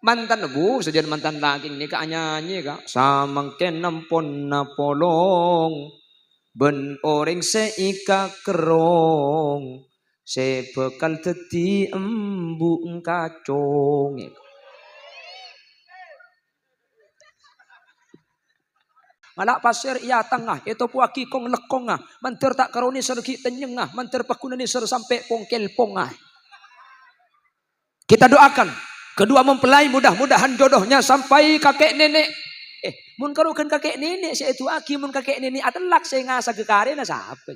Mantan bu, sejen mantan lagi ini kak nyanyi kak. Samangken nampon napolong, ben orang seika kerong, sebekal teti embung kacong. Malak pasir ia tengah, itu puaki kong lekongah, manter tak karuni sergi tenyengah, manter pakunani ser sampai pongkel pongah. Kita doakan kedua mempelai mudah-mudahan jodohnya sampai kakek nenek. Mun karukan kakek nenek saya itu aki mun kakek nenek atelak saya ngasa kekare na siapa.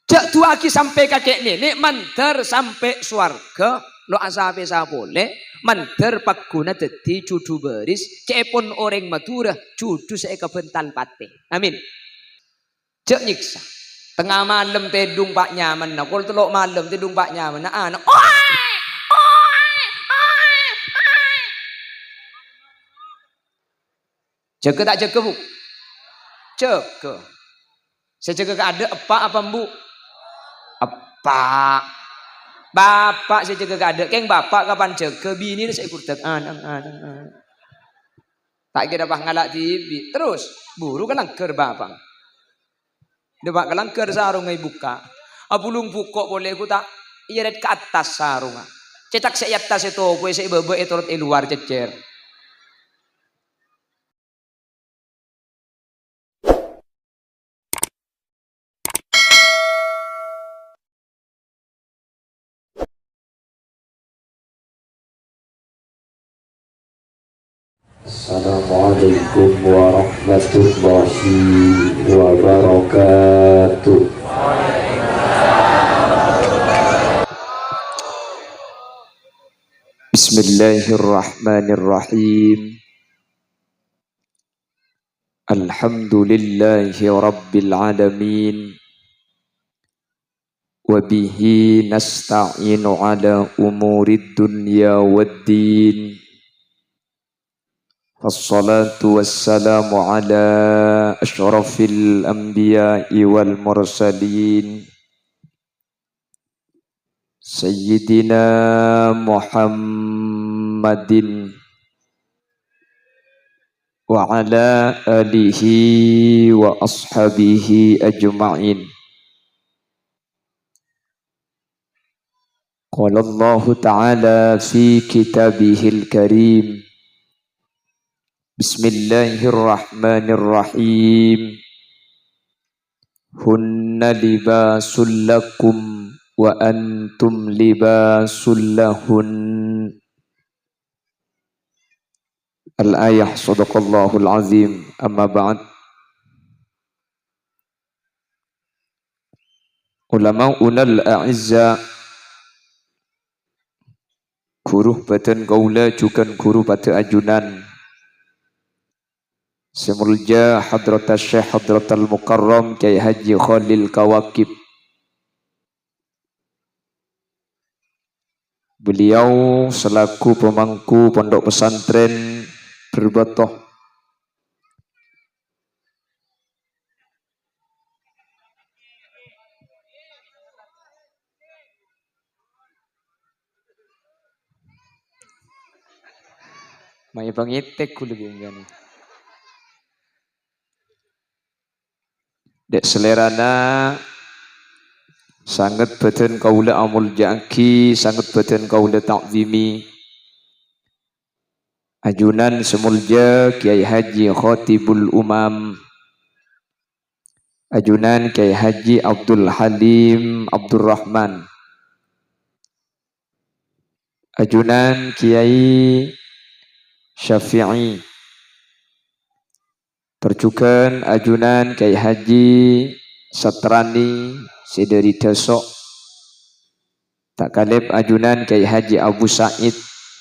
Cak tu aki sampai kakek nenek manter sampai swarga lo asabe sa boleh manter pakuna teti cucu beris cepon orang matura cucu saya kebental pate. Amin. Cak nyiksa. Tengah malam tedung pak nyaman nak. Kalau telok malam tedung pak nyaman nak anak. Jaga tak jaga bu? Jaga. Saya jaga ada apa bu? Apa? Bapak saya jaga ada. Keng bapak kapan jaga bini saya kurtek anang. Tak kira bah ngalak TV. Terus buru kan langker bapak. Depak kelangker sarung ay buka. Abulung buka boleh ku tak iyaret ke atas sarung. Cetak saya atas itu, kue saya bebe itu di luar cecer. Assalamualaikum warahmatullahi wabarakatuh. Bismillahirrahmanirrahim. Alhamdulillahi rabbil alamin. Wabihi nasta'inu ala umurid dunya waddin. Wassalatu wassalamu ala ashrafil anbiya'i wal mursalin Sayyidina Muhammadin wa ala alihi wa ashabihi ajma'in. Qala Allah ta'ala fi kitabihil karim. Bismillahirrahmanirrahim. Hunna libasul lakum wa antum libasul lahun. Al-ayah sadaqallahul azim. Amma ba'd. Ulama'unal a'izza, kuruh batan kaula cukan kuruh bata ajunan Semulja Hadratas Syekh Hadratal Mukarram Kyai Haji Khalil Kawakib. Beliau selaku pemangku pondok pesantren Berbatoh Mai pangitek kulo gini. Dek selerana sangat beten kaula amul jangki, sangat beten kaula ta'zimi. Ajunan semulja Kiai Haji Khatibul Umam, ajunan Kiai Haji Abdul Halim Abdurrahman, ajunan Kiai Syafi'i, percukan ajunan Kiai Haji Satrani Sidari Desok, tak kalib ajunan Kiai Haji Abu Said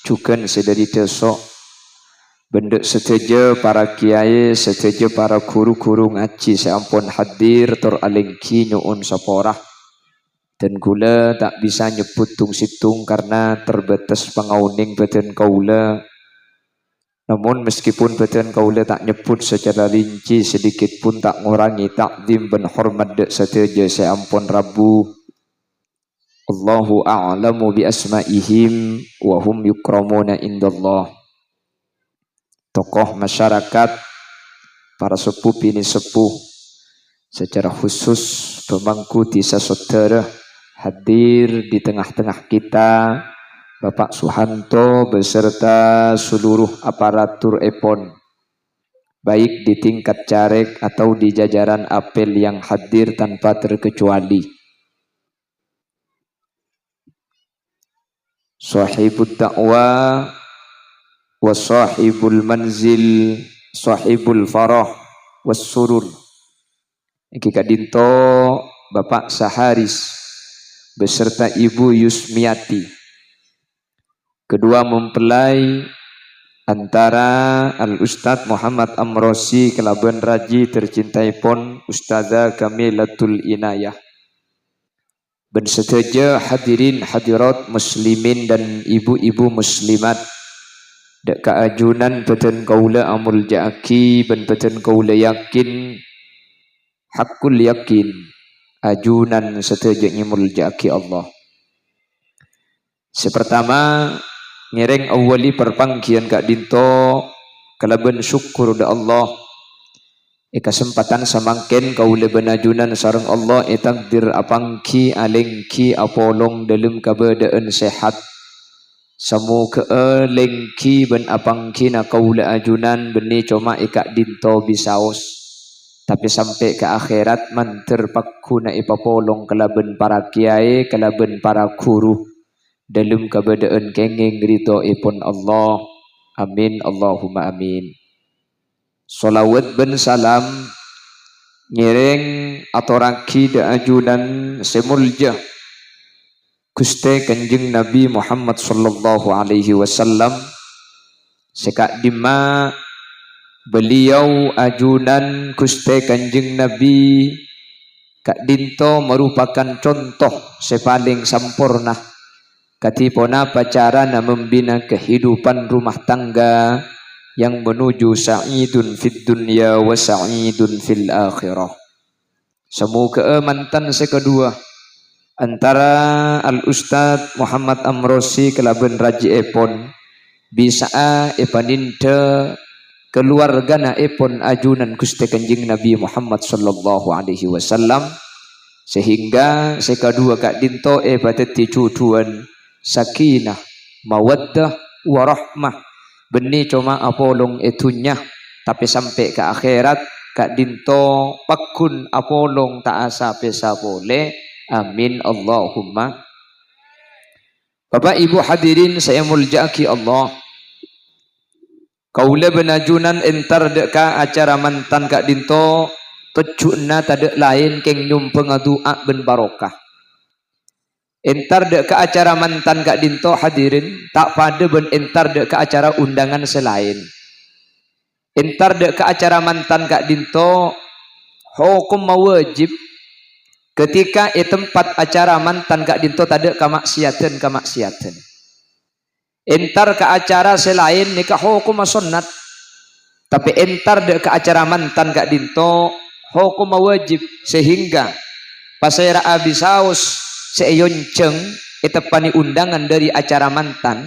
cukan Sidari Desok, bendek seteja para kiai, seteja para guru-guru ngaji seampun hadir tor alengki nyuun saporah. Dan gula tak bisa nyebut tung situng karena terbatas pengauning badan kaula. Namun meskipun badan kaula tak nyebut secara rinci, sedikit pun tak ngurangi takdim dan hormat dek seteja seampun Rabu Allahu a'lamu bi asma'ihim wa hum yukramuna indallah. Tokoh masyarakat, para sepuh bini sepuh, secara khusus pemangku desa saudara hadir di tengah-tengah kita, Bapak Suhanto beserta seluruh aparatur EPON, baik di tingkat caleg atau di jajaran apel yang hadir tanpa terkecuali. Sahibul da'wah wa sahibul manzil, sahibul farah was surur. Iki kadinto Bapak Saharis beserta Ibu Yusmiati, kedua mempelai antara Al Ustadz Muhammad Amrosi kelaban raji tercintai pon Ustazah Kamilatul Inayah. Ben seteja hadirin hadirat muslimin dan ibu-ibu muslimat, dak kaajunan peten kaula amul jaki ben peten kaula yakin hakul yakin ajunan seteja imul jaki Allah. Sepertama ngereng awali perpangkian kak dinto kalaban syukur da Allah kesempatan samangken kaula benajunan sareng Allah takdir apangki alengki apolong dalam kabadaan sehat samu keelengki ben apangki na kaula ajunan beni cuma ikak dinto bisaos tapi sampai ke akhirat manter pakku na ipapolong kalaban para kiai kalaban para guru dalam kabadaan kenging ridho ipun Allah. Amin Allahumma amin. Salawat ben salam ngiring atoraki da ajunan semulja Gusti Kanjeng Nabi Muhammad sallallahu alaihi wasallam sekak dima beliau ajunan Gusti Kanjeng Nabi kak dinto merupakan contoh sepaling sampurna katipona pacarana membina kehidupan rumah tangga yang menuju sa'idun fid dunya wa sa'idun fil akhirah. Semoga mantan sekedua antara Al Ustadz Muhammad Amrosi kelaban raji epon bisa epaninta keluargana epon ajunan Gusti Kanjeng Nabi Muhammad sallallahu alaihi wasallam sehingga sekadua kak dinto pateti cucuan sakinah mawaddah warahmah beni cuma apolong etunya tapi sampai ke akhirat kak dinto pakun apolong tak asa pesa boleh. Amin Allahumma. Bapak Ibu hadirin saya muljaki Allah, kaula benajunan entar deka acara mantan kak dinto tejuna tadek lain keng nyumpeng doa ben barokah. Entar dek ke acara mantan kak dinto hadirin tak pada ben entar dek ke acara undangan selain. Entar dek ke acara mantan kak dinto hukum wajib ketika tempat acara mantan kak dinto tadek kamaksiatan. Entar ke acara selain nikah hukum sunnat. Tapi entar dek ke acara mantan kak dinto hukum wajib sehingga pasera abisaus seyonceng itepani undangan dari acara mantan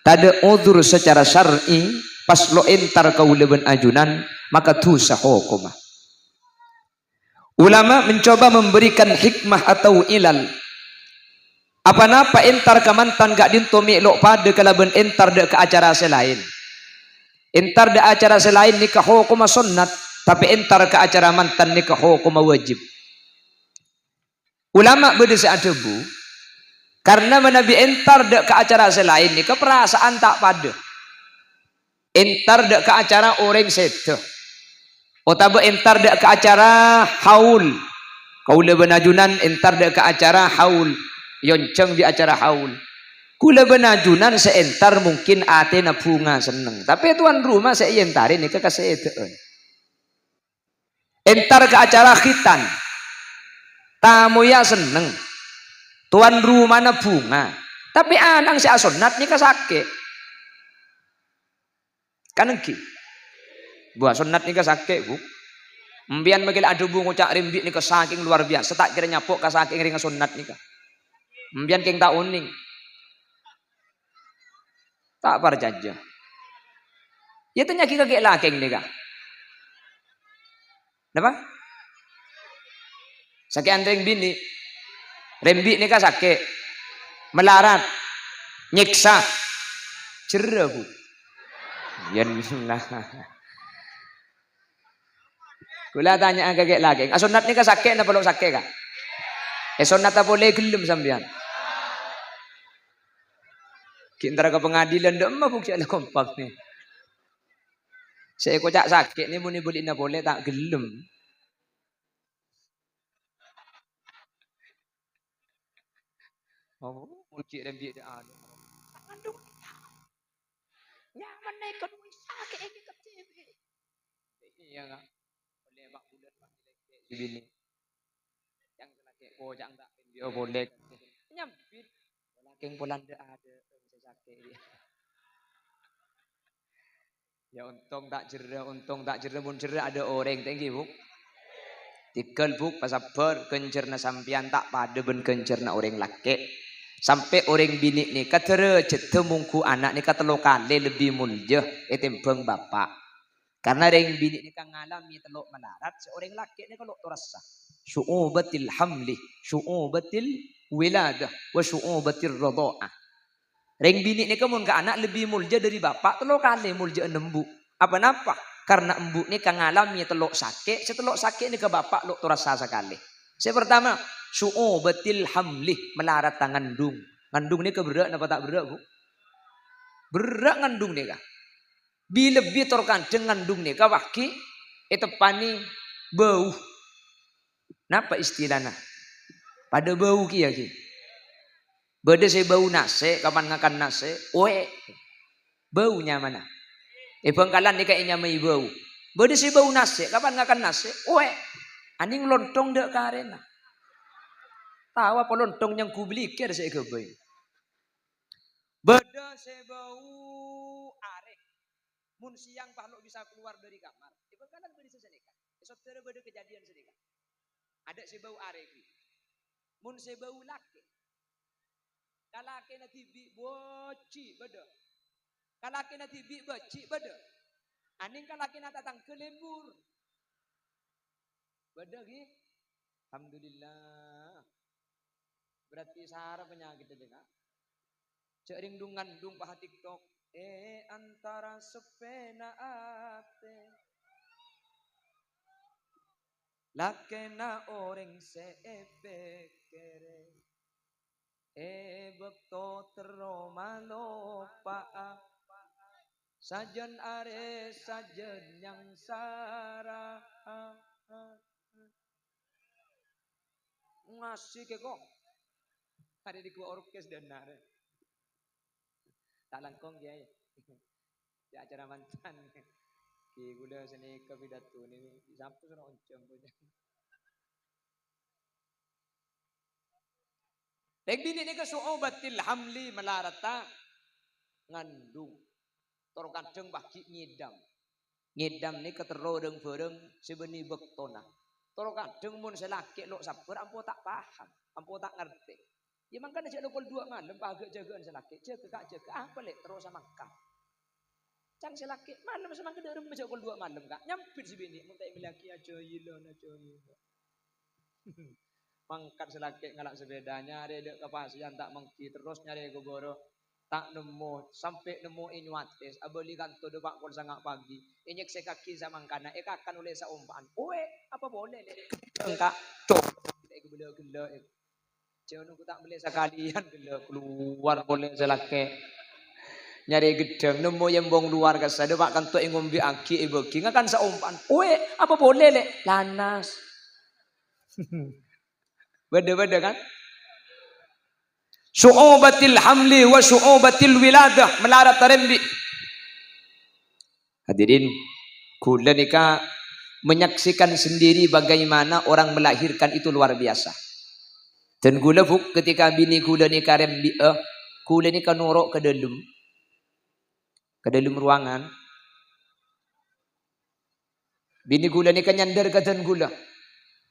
tada udzur secara syar'i pas lo entar kaula ben ajunan maka dosa hukum. Ulama mencoba memberikan hikmah atau ilal apa napa entar ke mantan gak dinto melok pada kalaban entar de ke acara selain. Entar de acara selain nikah hukum sunnat tapi entar ke acara mantan nikah hukum wajib. Ulama berdesa adebu karena menabi entar dek ke acara selain ni keperasaan tak pada entar dek ke acara orang sete otaba entar dek ke acara haul kaula benajunan entar dek ke acara haul yonceng di acara haul kula benajunan seentar mungkin ate na bunga seneng tapi tuan rumah saya entarin ni keseteun entar ke acara khitan tamu ya seneng tuan rumah na bunga tapi anang si asonat ni kasake kanengki buah sunat ni kasake bu mbian magil adu bungo cak rimbik ni saking luar biasa tak kira nyapok kasaking ring sunat ni ka Mbian keng tak uning. Tak percaya. Ya tanya kita kek lakeng nih kak. Kenapa? Sakit andreng bini. Rembi nih kak sakit. Melarat. Nyiksa. Cerah bu. Yan lah. Kula tanya kakek lagi. Asunat ni ka sakit na peluk sakit ka? Sunat tak boleh gelem sampean. Kintara ke pengadilan dah mah bukti ada kompak ni. Saya kocak sakit ni muni boleh na boleh tak gelem. Oh, uji rembi dia ada. Ngandung. Nyaman naik kan sakit ini ke TV. Iya enggak? Boleh mak bulan mak di bini. Yang sakit kocak tak dia boleh. Nyampit. Keng Polanda ada sakit dia. Ya untung tak cerah mun cerah ada orang tinggi bu. Tikel bu pasaper kencerna sampian tak pada ben kencerna orang laki. Sampai orang bini ni katera cetemungku anak ni katelo kali lebih mulia etembeng bapak. Karena orang bini ni kan ngalami telok melarat seorang laki ni kalau terasa syu'ubatil hamli, syu'ubatil wiladah, wa syu'ubatil radha'ah. Reng bini ni kamun ke anak lebih mulia dari bapak telok kali mulia nembu. Apa napa? Karena embu ni kan ngalami telok sakit, setelok sakit ni ke bapak lo terasa sekali. Saya pertama syu'ubatil hamli, melarat ngandung. Ngandung ni ke berat apa tak berat bu? Berat ngandung ni kah? Bila lebih terkandeng ngandung ni kah waki? Itu pani bau. Napa istilahnya? Pada bau kia ki. Beda saya bau nasi, kapan ngakan nasi? Oe. Baunya mana? Bangkalan ni kayaknya mai bau. Beda saya bau nasi, kapan ngakan nasi? Oe. Aning lontong dek karena. Tahu apa lontong yang ku beli kira saya kebayi. Beda saya bau arek. Mun siang pahlok bisa keluar dari kamar. Bangkalan beda sesenekan. Esok beda kejadian sedikit. Ada saya bau arek. Mun saya bau laki. Kalake na tibi boci beda. Kalake na tibi boci beda. Aning kalake na tatang kelembur. Beda ki. Alhamdulillah. Berarti sahara penyakit aja kak. Cek ringdung ngandung paha TikTok. Antara sepena ate. Lakena orang seepekere. Bekto teromalo paa. Sajen are sajen yang sarah. Ngasih ke kok. Ada di gua orkes dan nare. Tak langkong dia. Di acara mantan. Ki gula seni kepidato ni. Sampai sana oncom punya. Dek bini ni ke su'ubatil hamli melarata ngandung. Toro kadang bagi ngidam. Ngidam ni keterodeng bereng sebeni bektona. Toro kadang mun selaki lo sabar ampo tak paham, ampo tak ngerti. Ya makanya cek lokol 2 malam pagak jagaan selaki. Jaga apa lek terus sama kak. Cang selaki malam sama kederem cek lokol 2 malam kak. Nyampir si bini mun tak milaki aja yilo. Mangkat selaki ngalak sepedanya ada dek kepasian tak mengki terus nyari gogoro tak nemu sampai nemu inyuates abeli kanto de pak pol sangat pagi inyek sekaki sama kana kakan oleh saumpaan apa boleh engkak tuh kita gelo jangan aku tak boleh sekalian gelo keluar boleh selaki nyari gedeng nemu yembong luar kasa de pak kanto ngombe aki ibeki ngakan saumpaan apa boleh le lanas beda-beda kan? Syu'ubatil hamli wa syu'ubatil wiladah melarat rembi. Hadirin, kula nikah menyaksikan sendiri bagaimana orang melahirkan itu luar biasa. Dan kula buk ketika bini kula nikah rembi, kula nikah norok ke dalam ruangan. Bini kula nikah nyandar ke dan kula.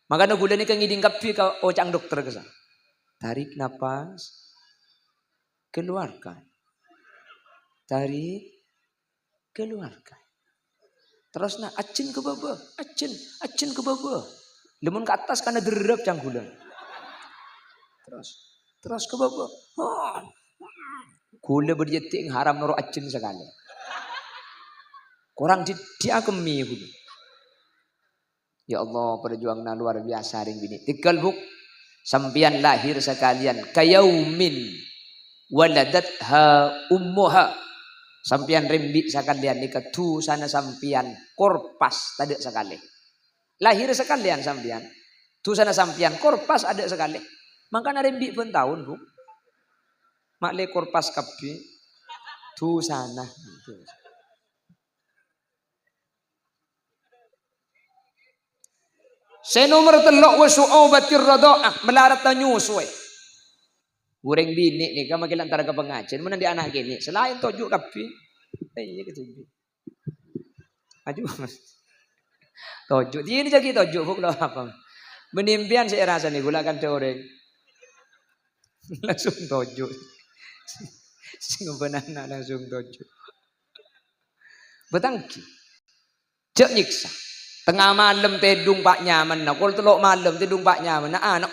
Makanya gula ni kan ngiding kapi ka ocang dokter ke sana. Tarik napas, keluarkan. Tarik, keluarkan. Terus na acin ke bawah, acin ke bawah. Lemun ke atas karena derep canggulan. Terus ke bawah. Oh. Gula berjeting haram noro acin sekali. Korang dia kemi gula. Ya Allah, perjuangan luar biasa ring bini. Tigal buk, sampian lahir sekalian kayaumin waladatha ummuha. Sampian rembi sekalian nikah tu sana sampian korpas tadi sekali. Lahir sekalian sampian. Tu sana sampian korpas ada sekali. Maka rembi pun tahun bu. Makle korpas kapi. Tu sana. Senomor telok wa su'ubatir radha'ah melarat nyusui. Goreng bini nih kamu kilang antara ke pengajian mana di anak gini selain tojuk kapi. Iya kecil. Aduh. Tojuk ini jadi tojuk buk lo apa? Menimpian saya rasa nih gulakan teori. Langsung tojuk. Sing benana langsung tojuk. Betangki. Cek nyiksa. Tengah malam tedung pak nyaman nak. Kalau telok malam tedung pak nyaman nak anak.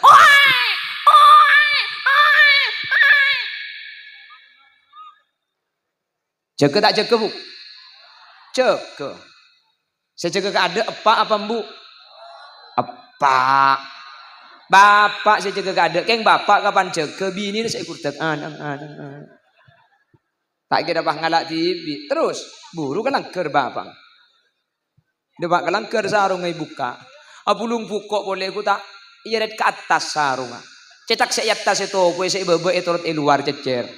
Jaga tak jaga bu? Jaga. Saya jaga ada apa bu? Apa? Bapak saya jaga ada. Keng bapak kapan jaga bini saya kurtek anak. Tak kira bah ngalak TV. Terus buru kan langker bapak. Depak kelangker sarung ay buka. Apulung buka boleh ku tak iyaret ke atas sarung. Cetak saya atas itu kue saya bebe itu luar cecer.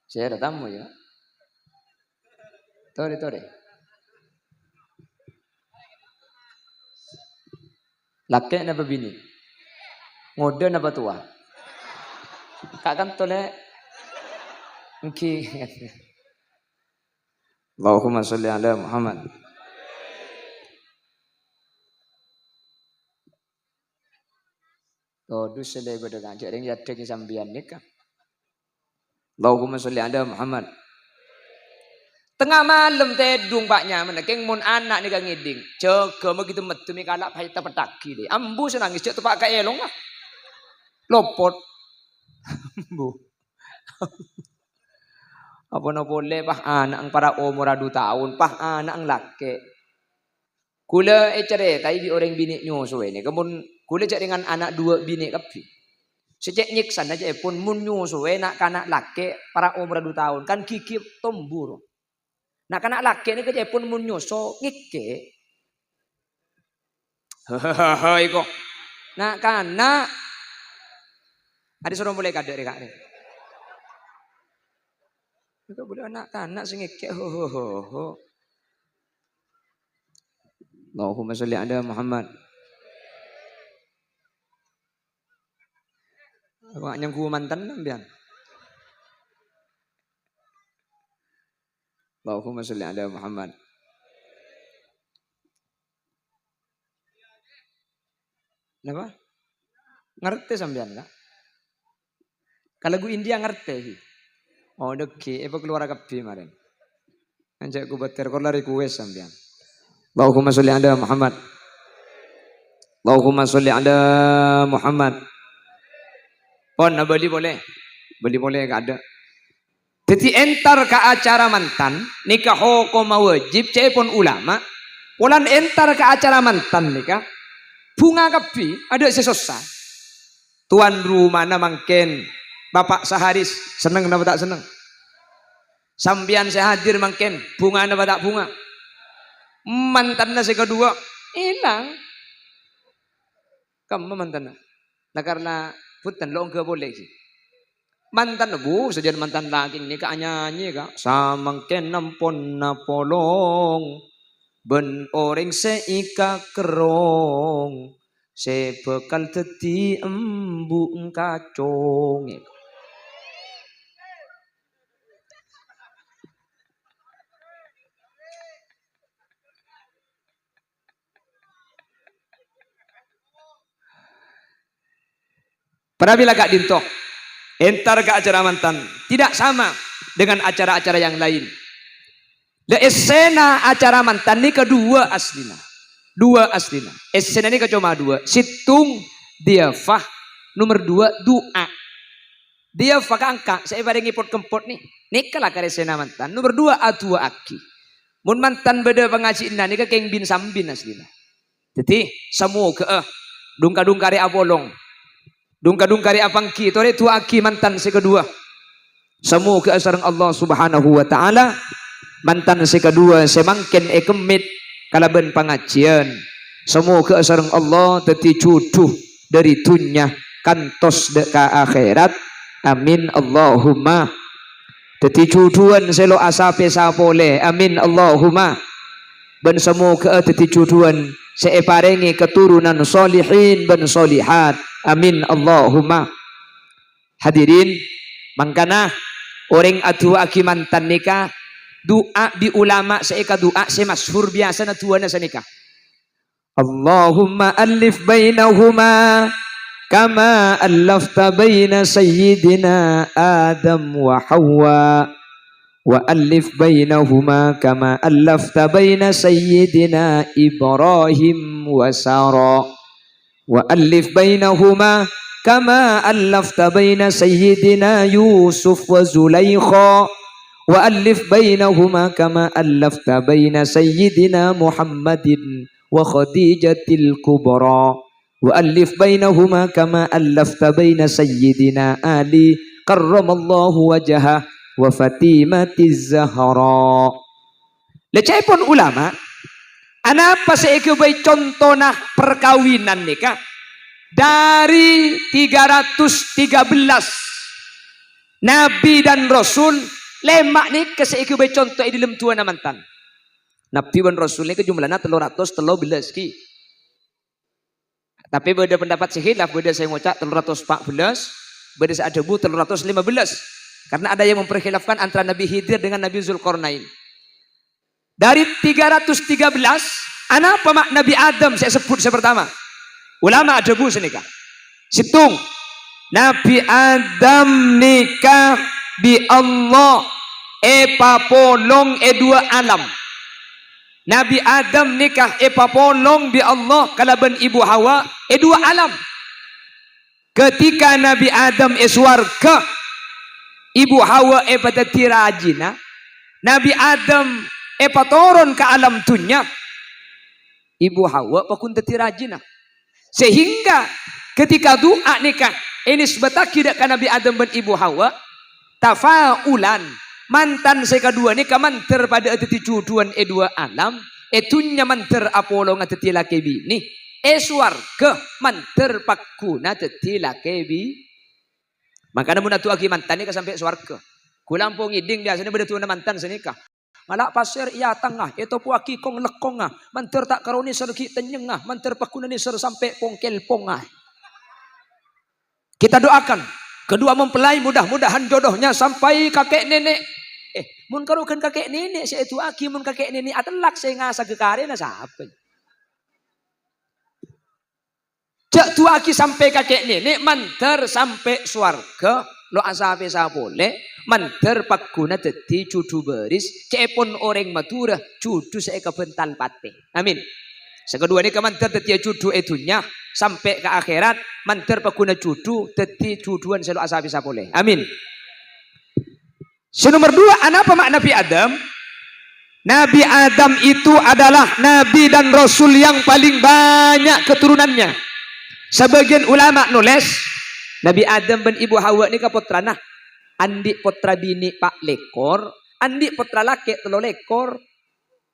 Saya ada tamu ya. Tore. Laki napa bini? Ngode napa tua? Kak kan tole. Mungkin. Allahumma sholli ala Muhammad. Dus sedai bedekan jadi jadek sambian nikah. Allahumma sholli ala Muhammad. Tengah malam tedung paknya menekeng mun anak nikah ngiding. Jaga begitu metu mi kalak paita petaki deh. Ambu senangis cek tepak kae elong lah. Lopot. Bu. Apa no boleh pah anak ang para umur 2 tahun pah anak ang laki. Kula cerita ibi orang bini nyusu ini. Kemun kula cek dengan anak 2 bini kapi. Sejak nyiksan aja pun mun nyusu nak kanak laki para umur 2 tahun kan gigi tombur. Nak kanak laki ini kerja pun mun nyusu ngike. Hahaha iko. Nak kanak ada suruh boleh kadek rek. Itu boleh anak-anak sing ngeke ho. Allahumma sholli ala Muhammad. Awak nyangku mantan nambian. Allahumma sholli ala Muhammad. Napa? Ngerti sampean enggak? Kalau gue India ngerti. Oh deki, apa keluar kapi kemarin. Anjak ku beter kau lari kuwe sampean. Allahumma sholli ala Muhammad. Allahumma sholli ala Muhammad. Pon beli boleh. Beli boleh gak ada. Jadi entar ke acara mantan nikah hukum wajib cepon ulama. Polan entar ke acara mantan nikah bunga kapi ada sesosa. Tuan rumah na mangken bapak seharis seneng napa tak seneng. Sambian saya hadir mangken bunga napa tak bunga. Mantan na si kedua hilang. Kamu mantan na. Nah karena putan lo enggak boleh sih. Mantan bu sejak mantan lagi ini kak nyanyi kak samangken nampon napolong ben orang seika kerong sebekal teti embung kacong. Pernah bila gak dintok, entar ke acara mantan, tidak sama dengan acara-acara yang lain. The esena acara mantan ini kedua aslina. Dua aslina. Esena ini cuma dua. Situng diafah. Nomor dua doa. Diafah ke angka. Saya bareng ngipot kempot nih. Nikalah ke esena mantan. Nomor dua atua aki. Mun mantan beda pengaji indah nika keng bin sambin aslina. Jadi semua ke dungka-dungkari abolong. Dungka-dungkari apangki. Tore tua aki mantan sekedua. Semua ke sareng Allah Subhanahu wa taala. Mantan sekedua semangken ekemit kalaban pengajian. Semua ke sareng Allah teti cuduh dari dunya kantos deka akhirat. Amin Allahumma. Teti cuduan selo asape sapole. Amin Allahumma. Ben semua ke teti cuduan seeparengi keturunan solihin ben solihat. Amin Allahumma. Hadirin, mangkana orang atu aki mantan nikah doa di ulama seeka doa semasyhur biasa na tuana sa nikah. Allahumma alif bainahuma kama allafta baina sayyidina Adam wa Hawa wa alif bainahuma kama allafta baina sayyidina Ibrahim wa Sara wa alif bainahuma kama allafta baina sayyidina Yusuf wa Zulaikha wa alif bainahuma kama allafta baina sayyidina Muhammadin wa Khadijatil Kubra wa alif bainahuma kama allafta baina sayyidina Ali karramallahu wajhah wa Fatimatiz Zahra. Lecai pun ulama anapa seekubay contoh perkawinan nikah dari 313 Nabi dan Rasul lemak nih keseikubay contoh di dalam tuan mantan. Nabi dan Rasul ini jumlahnya 313 ki. Tapi beda pendapat sehilaf, beda saya ngucap 314, beda saya adebu 315. Karena ada yang memperkhilafkan antara Nabi Khidir dengan Nabi Zulkarnain. Dari 313, apa mak Nabi Adam saya sebut saya pertama. Ulama adebu senikah. Situng Nabi Adam nikah bi Allah papolong dua alam. Nabi Adam nikah papolong bi Allah kalaban ibu Hawa dua alam. Ketika Nabi Adam swarga, ibu Hawa pada tirajina. Nabi Adam patoron ke alam dunya. Ibu Hawa pakun tirajina. Sehingga ketika doa nikah ini sebataki dak Nabi Adam dan ibu Hawa tafaulan mantan sekadua nikah manter pada eteti cuduan dua alam etunya manter Apollo ngateti laki bini swarga manter pakuna teti laki bi. Makanya mun atu aki mantan nikah sampai swarga. Kulampung iding biasanya beda tuana mantan senikah. Malak pasir iya tengah itu puaki kong lekongah manter tak karuni serki tenyengah manter pakuna ni ser sampai pongkel pongah. Kita doakan kedua mempelai mudah-mudahan jodohnya sampai kakek nenek. Mun karukan kakek nenek saya itu aki mun kakek nenek atelak saya ngasa ke karena siapa? Cak tu aki sampai kakek nenek manter sampai swarga lo asabe sapole. Manter pakuna teti cudu beris cepon orang matura cudu saya kebental pate. Amin. Sekedua ini kemanter teti cudu etunya sampai ke akhirat manter pakuna cudu teti cuduan selalu asabi sapole. Amin. Nomor dua, apa makna Nabi Adam? Nabi Adam itu adalah Nabi dan Rasul yang paling banyak keturunannya. Sebagian ulama nulis Nabi Adam dan Ibu Hawa ini kaputrana. Andi putra bini pak lekor, andi putra laki telo lekor.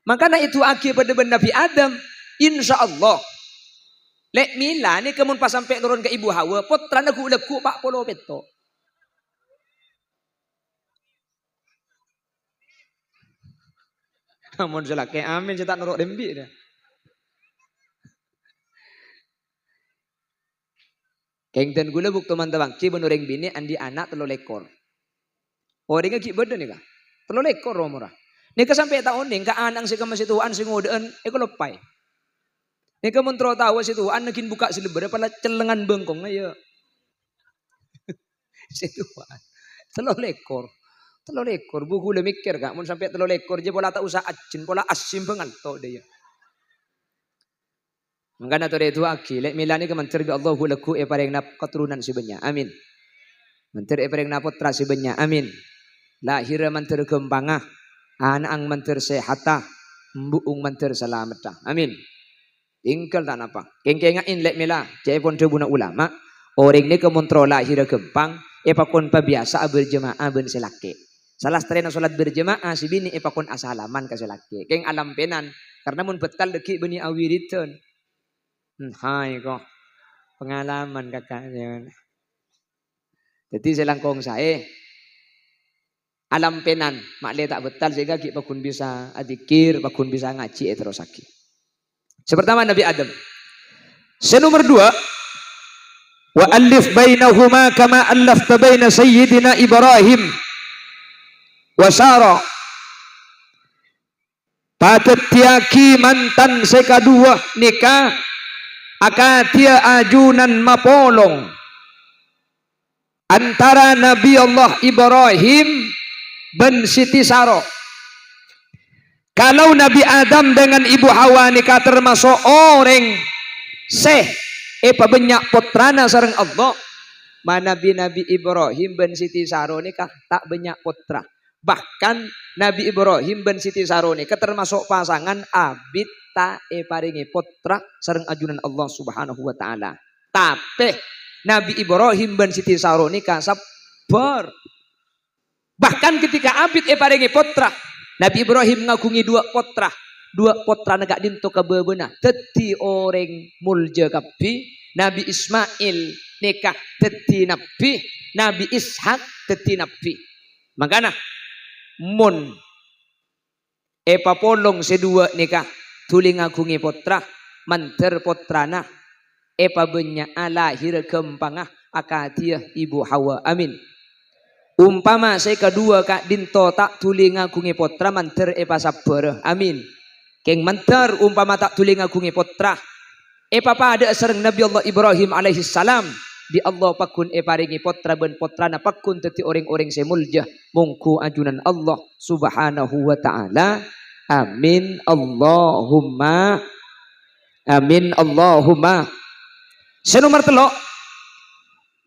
Makanya itu akibat Nabi Adam, insya Allah. Lek mila ni kemun pas sampai turun ke Ibu Hawa, putra nagu leku pak polo beto. Amun selake amin cetak nuruk dembi dia. Kengten gula buk teman tabang ci benureng bini andi anak telo lekor. Orangnya ki beda nih kah? Telo lekor romora. Nika sampai tahun nih ka anang si kamasituan si ngodean eko lepay. Nika mentro tahu situan nakin buka silber pala celengan bengkong ayo. Situan. Telur lekor. Telur lekor buku le mikir gak mun sampai telur lekor je pola tak usah ajin pola asim penganto dia. Mangkana tu itu aki lek milani ke menteri bi Allahu laku e pareng nap keturunan sibenya. Amin. Menteri e pareng nap putra sibenya. Amin. Lahir menteri kembangah anak ang menteri sehata mbuung menteri salamata. Amin. Tinggal tak napa. Kengkengain lek mila cai pon tribuna ulama orang ni kemontrol lahir kempang e pakon pabiasa berjemaah ben selake. Salah strena solat berjemaah si bini ipakon asalaman ka selaki. Keng alam penan karena mun betal deki beni awiritan. Hai kok pengalaman kakak. Jadi selangkong saya alam penan makle tak betal sehingga ki pakun bisa adzikir, pakun bisa ngaji terus aki. Sepertama Nabi Adam. Senomor 2 wa alif bainahuma kama allafta baina sayyidina Ibrahim wasara patut tiaki mantan sekadua nikah akatia ajunan mapolong antara Nabi Allah Ibrahim ben Siti Saro. Kalau Nabi Adam dengan Ibu Hawa nikah termasuk orang pabanyak putrana sareng Allah, mana Nabi Ibrahim ben Siti Saro nikah tak banyak putra. Bahkan Nabi Ibrahim ben Siti Saro nikah termasuk pasangan abid tak paringi putra sareng ajunan Allah Subhanahu wa taala. Tapi Nabi Ibrahim ben Siti Saro nikah sabar. Bahkan ketika abid paringi putra, Nabi Ibrahim ngagungi dua putra negak dinto kabebena teti orang mulja kapi. Nabi Ismail nikah teti nabi, Nabi Ishak teti nabi. Makanya mun papolong sedua nikah tuling ngagungi putra manter putrana pabenya lahir kempangah akatia Ibu Hawa. Amin. Umpama saya kedua kak dinto tak tuling ngagungi putra manter sabar. Amin. Keng manter umpama tak tuling ngagungi putra papa ada sareng Nabi Allah Ibrahim alaihi salam di Allah pakun paringi putra ben putrana pakun teti orang-orang semulja mungku ajunan Allah Subhanahu wa taala. Amin Allahumma amin Allahumma. Senomor 3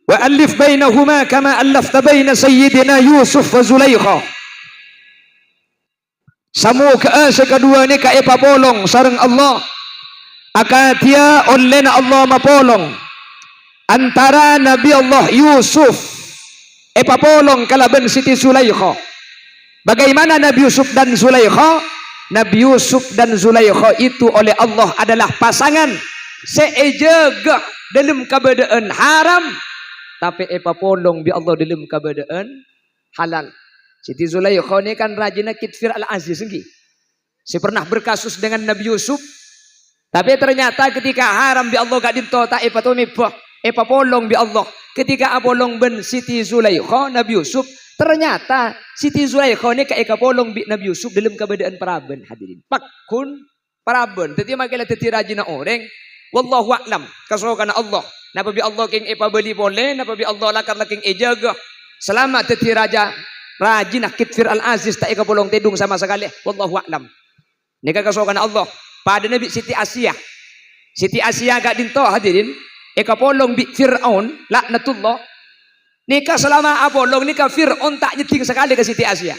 wa alif bainahuma kama allafta baina sayyidina Yusuf wa Zulaikha. Samoga sekadua ni ka papolong sareng Allah akatia olena Allah mapolong antara Nabi Allah Yusuf papolong kalaban Siti Zulaikha. Bagaimana Nabi Yusuf dan Zulaikha? Nabi Yusuf dan Zulaikha itu oleh Allah adalah pasangan seejaga dalam keadaan haram tapi papolong bi Allah dalam keadaan halal. Siti Zulaikha ini kan rajina Kitfir Al-Aziz nggih. Si pernah berkasus dengan Nabi Yusuf tapi ternyata ketika haram bi Allah gak dinto tak patumibah papolong bi Allah. Ketika apolong ben Siti Zulaikha Nabi Yusuf ternyata Siti Zulaikha ini kayak polong bi Nabi Yusuf dalam keadaan paraben hadirin. Pakun paraben. Tadi makilah teti rajina orang. Wallahu a'lam. Kasokan Allah. Napa bi Allah king beli boleh, napa bi Allah lakar laking jaga. Selamat teti raja rajina Kitfir Al-Aziz tak polong tedung sama sekali. Wallahu a'lam. Nika kasokan Allah. Pada Nabi Siti Asia. Siti Asia gak dinto hadirin. Polong bi Fir'aun laknatullah. Nikah selama apolong nikah Fir'aun tak nyeting sekali ke Siti Asia.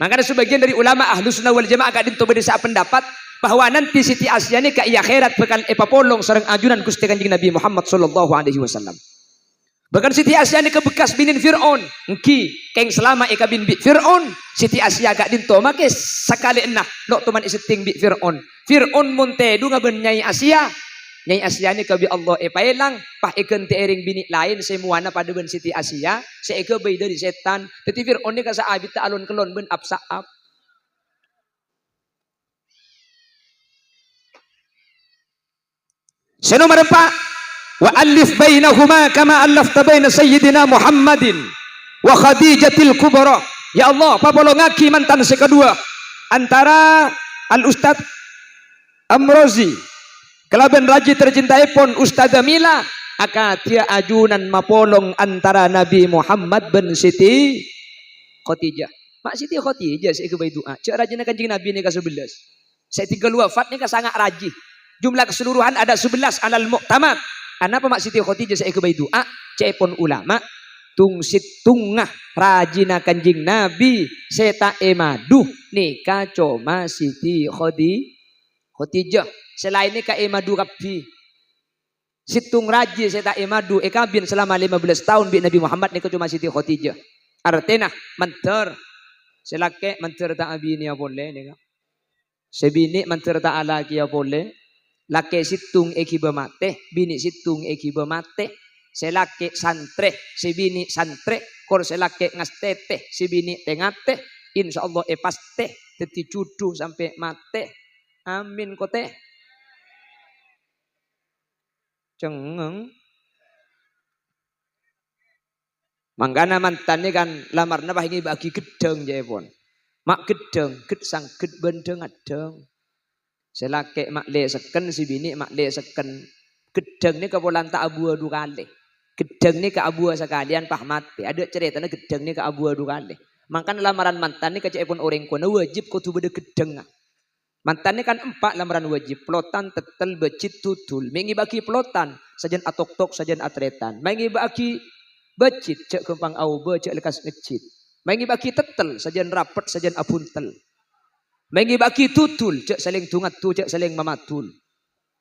Makanya sebagian dari ulama Ahlus Sunnah wal Jamaah gak dinto berdesa pendapat bahwa nanti Siti Asia nikah iya akhirat bekal polong sareng ajunan Gusti Kanjeng Nabi Muhammad sallallahu alaihi wasallam. Bahkan Siti Asia nikah bekas binin Fir'aun. Engki keng selama bin bi Fir'aun Siti Asia gak dinto make sekali enah lo teman iseting bi Fir'aun. Fir'aun monte du ngaben Nyai Asia. Nyai Asia ni kabi Allah pailang pah ikan teering bini lain semuana pada ben Siti Asia seike bay dari setan tetapi Fir'aun ni kasa abit ta alon kelon ben apsaap. Senomor 4 wa alif bainahuma kama allafta baina sayyidina Muhammadin wa Khadijatil Kubra. Ya Allah papolongaki mantan sekadua antara Al Ustaz Amrozi kelaban raji tercintai pon Ustazah Mila akatia ajunan mapolong antara Nabi Muhammad bin Siti Khadijah. Mak Siti Khadijah saya kebai doa. Cak rajin kanjeng Nabi ni ke-11. Saya tinggal wafat ni ke sangat rajin. Jumlah keseluruhan ada 11 alal muqtamad. Kenapa mak Siti Khadijah saya kebai doa? Cak pun ulama tungsit tungah rajina kanjeng Nabi seta emadu nikah coma Siti Khadijah. Selain nikah emadu kapi. Situng raji seta emadu ekabin selama 15 tahun bi Nabi Muhammad nikah cuma Siti Khadijah. Artinya mentor selake mentor tak abini ya boleh nikah. Sebini mentor tak alaki ya boleh. Lake situng ekiba mate, bini situng ekiba mate. Selake santre, sebini santre, kor selake ngastete, sebini tengate, insya Allah paste, teti cucu sampai mate, amin kote. Cengeng. Manggana mantan ni kan lamarna bahingi bagi gedeng jepon, mak gedeng, sang ged bendeng adeng. Selake mak le seken, sebini mak le seken, gedeng ni kepolan tak abu adu kali. Gedeng ni ke abu sekalian pahmati. Ada ceritanya gedeng ni ke abu adu kali. Makan lamaran mantan ni kecek pun orang kono wajib kau tu beda gedeng. Mantan ni kan 4 lamaran wajib. Pelotan, tetel, becit, tutul. Mengi bagi pelotan. Sajen atok-tok, sajen atretan. Mengi bagi becit. Cek kempang aube, cek lekas ngecit. Mengi bagi tetel. Sajen rapet, sajen apuntel. Mengi bagi tutul. Cek saling tungat tu, cek saling mamatul.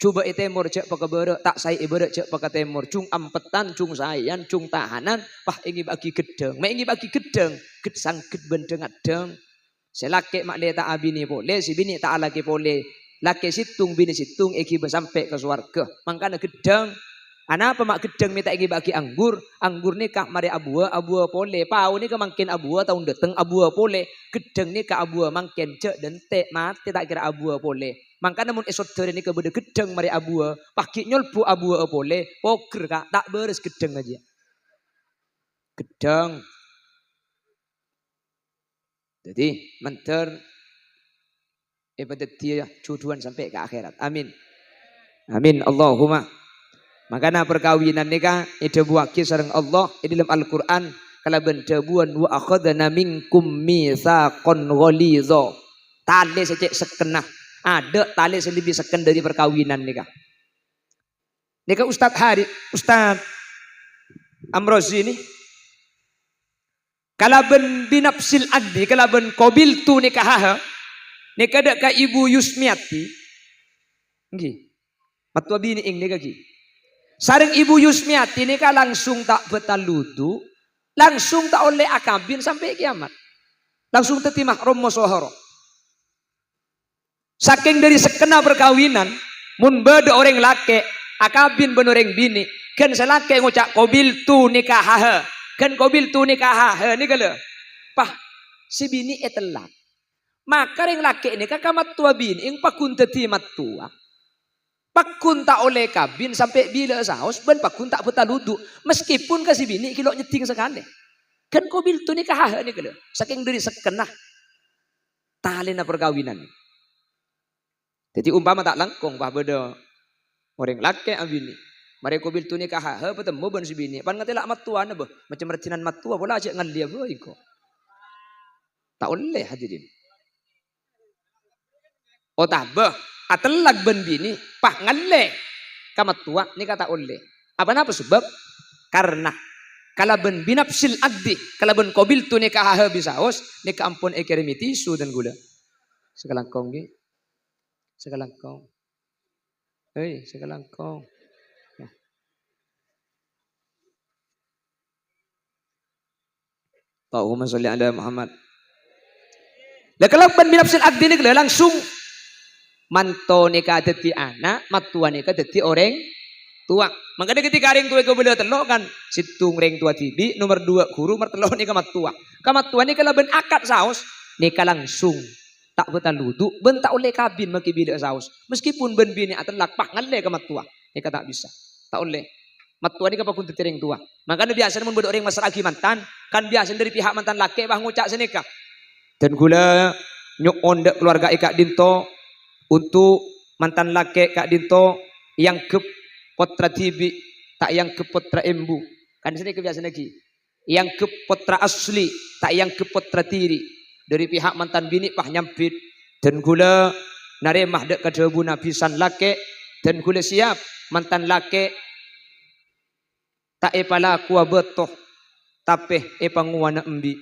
Coba temur cek pakabere tak saya ibere cek pakatemur cung ampetan cung sayan cung tahanan pah ingi bagi gedeng mak ingi bagi gedeng ged sang ged bendeng adeng selake mak le tak abini boleh si bini tak laki boleh laki situng bini situng iki sampai ke swarga mangkana gedeng anapa mak gedeng minta ingi bagi anggur nikah mari abua boleh pau ni kemangkin abua tahun dateng abua boleh gedeng ni ke abua mangkin cek dentek mati tak kira abua boleh. Maka namun esot hari ni kebetulan gedeng mari abua, pakai nyolpu abua boleh, poker kak tak beres gedeng aja. Gedeng. Jadi mentor ibadat dia cuduan sampai ke akhirat. Amin. Amin Allahumma. Makana perkawinan nikah itu buaki sareng Allah di dalam Al-Qur'an kala bentebuan wa akhadna minkum mitsaqan ghalidha. Tali secek sekenah. Ada tali lebih seken dari perkawinan nikah. Nikah Ustaz Amrozi ini. Kalaben binapsil addi, kalaben kobil tu nikah nikah dak ka Ibu Yusmiati. Nggih. Matua bini ing nikah ki. Sareng Ibu Yusmiati nikah langsung tak betaludu, langsung tak oleh akabin sampai kiamat. Langsung tetimah romo sohoro. Saking dari sekena perkawinan, mun beda orang laki, akabin ben orang bini, kan selake ngucap kobil tu nikah, kan kobil tu nikah, ni kala, pah si bini etelat, maka orang laki ini kakamat tua bini, ing pakun teti matua, pakun tak oleh kabin sampai bila saus, ben pakun tak betaludu, meskipun kasih bini kilo nyeting sekali, kan kobil tu nikah, ni kala, saking dari sekena, talena perkawinan. Jadi umpama tak langkung bah beda orang laki abini. Mereka bil tu nikah bertemu ben si bini. Pan ngatela matua na bah macam recinan matua bola aja ngalia boy ko. Tak oleh hadirin. Oh tabah atelag ben bini pah ngalle ka matua ni kata oleh. Apa napa sebab? Karena kala ben binapsil addi, kala ben qabil tu nikah bisaos nikah ampun ekiremiti su dan gula. Sekalangkong ge. Sekalangkong. Hei, sekalangkong. Allahumma sholli ala Muhammad. Lah kalau ban binapsil addi ni langsung manto nikah dadi anak, matua nikah dadi orang tua. Makanya ketika ring tua ke beliau telok kan situng ring tua tibi, nomor 2 guru, nomor telok nikah matua. Kamatua nikah ben akad saus, nikah langsung. Tak betal ludu, ben tak oleh kabin maki bilik saus. Meskipun ben bini atelak pak ngalle ke matua. Nikah tak bisa. Tak oleh. Matua ni kapakun tetiring tua. Makanya biasa mun bedok orang masragi mantan, kan biasa dari pihak mantan laki bah ngucak senikah. Dan gula nyuk ondek keluarga Kak Dinto untuk mantan laki Kak Dinto yang ke potra tibi tak yang ke putra embu. Kan sini kebiasaan lagi. Yang ke putra asli, tak yang ke putra tiri. Dari pihak mantan bini pah nyampit. Dan gula naremah dek kadebu nabisan lake. Dan gula siap mantan lake. Tak epala kuah betoh. Tapi epanguana embi.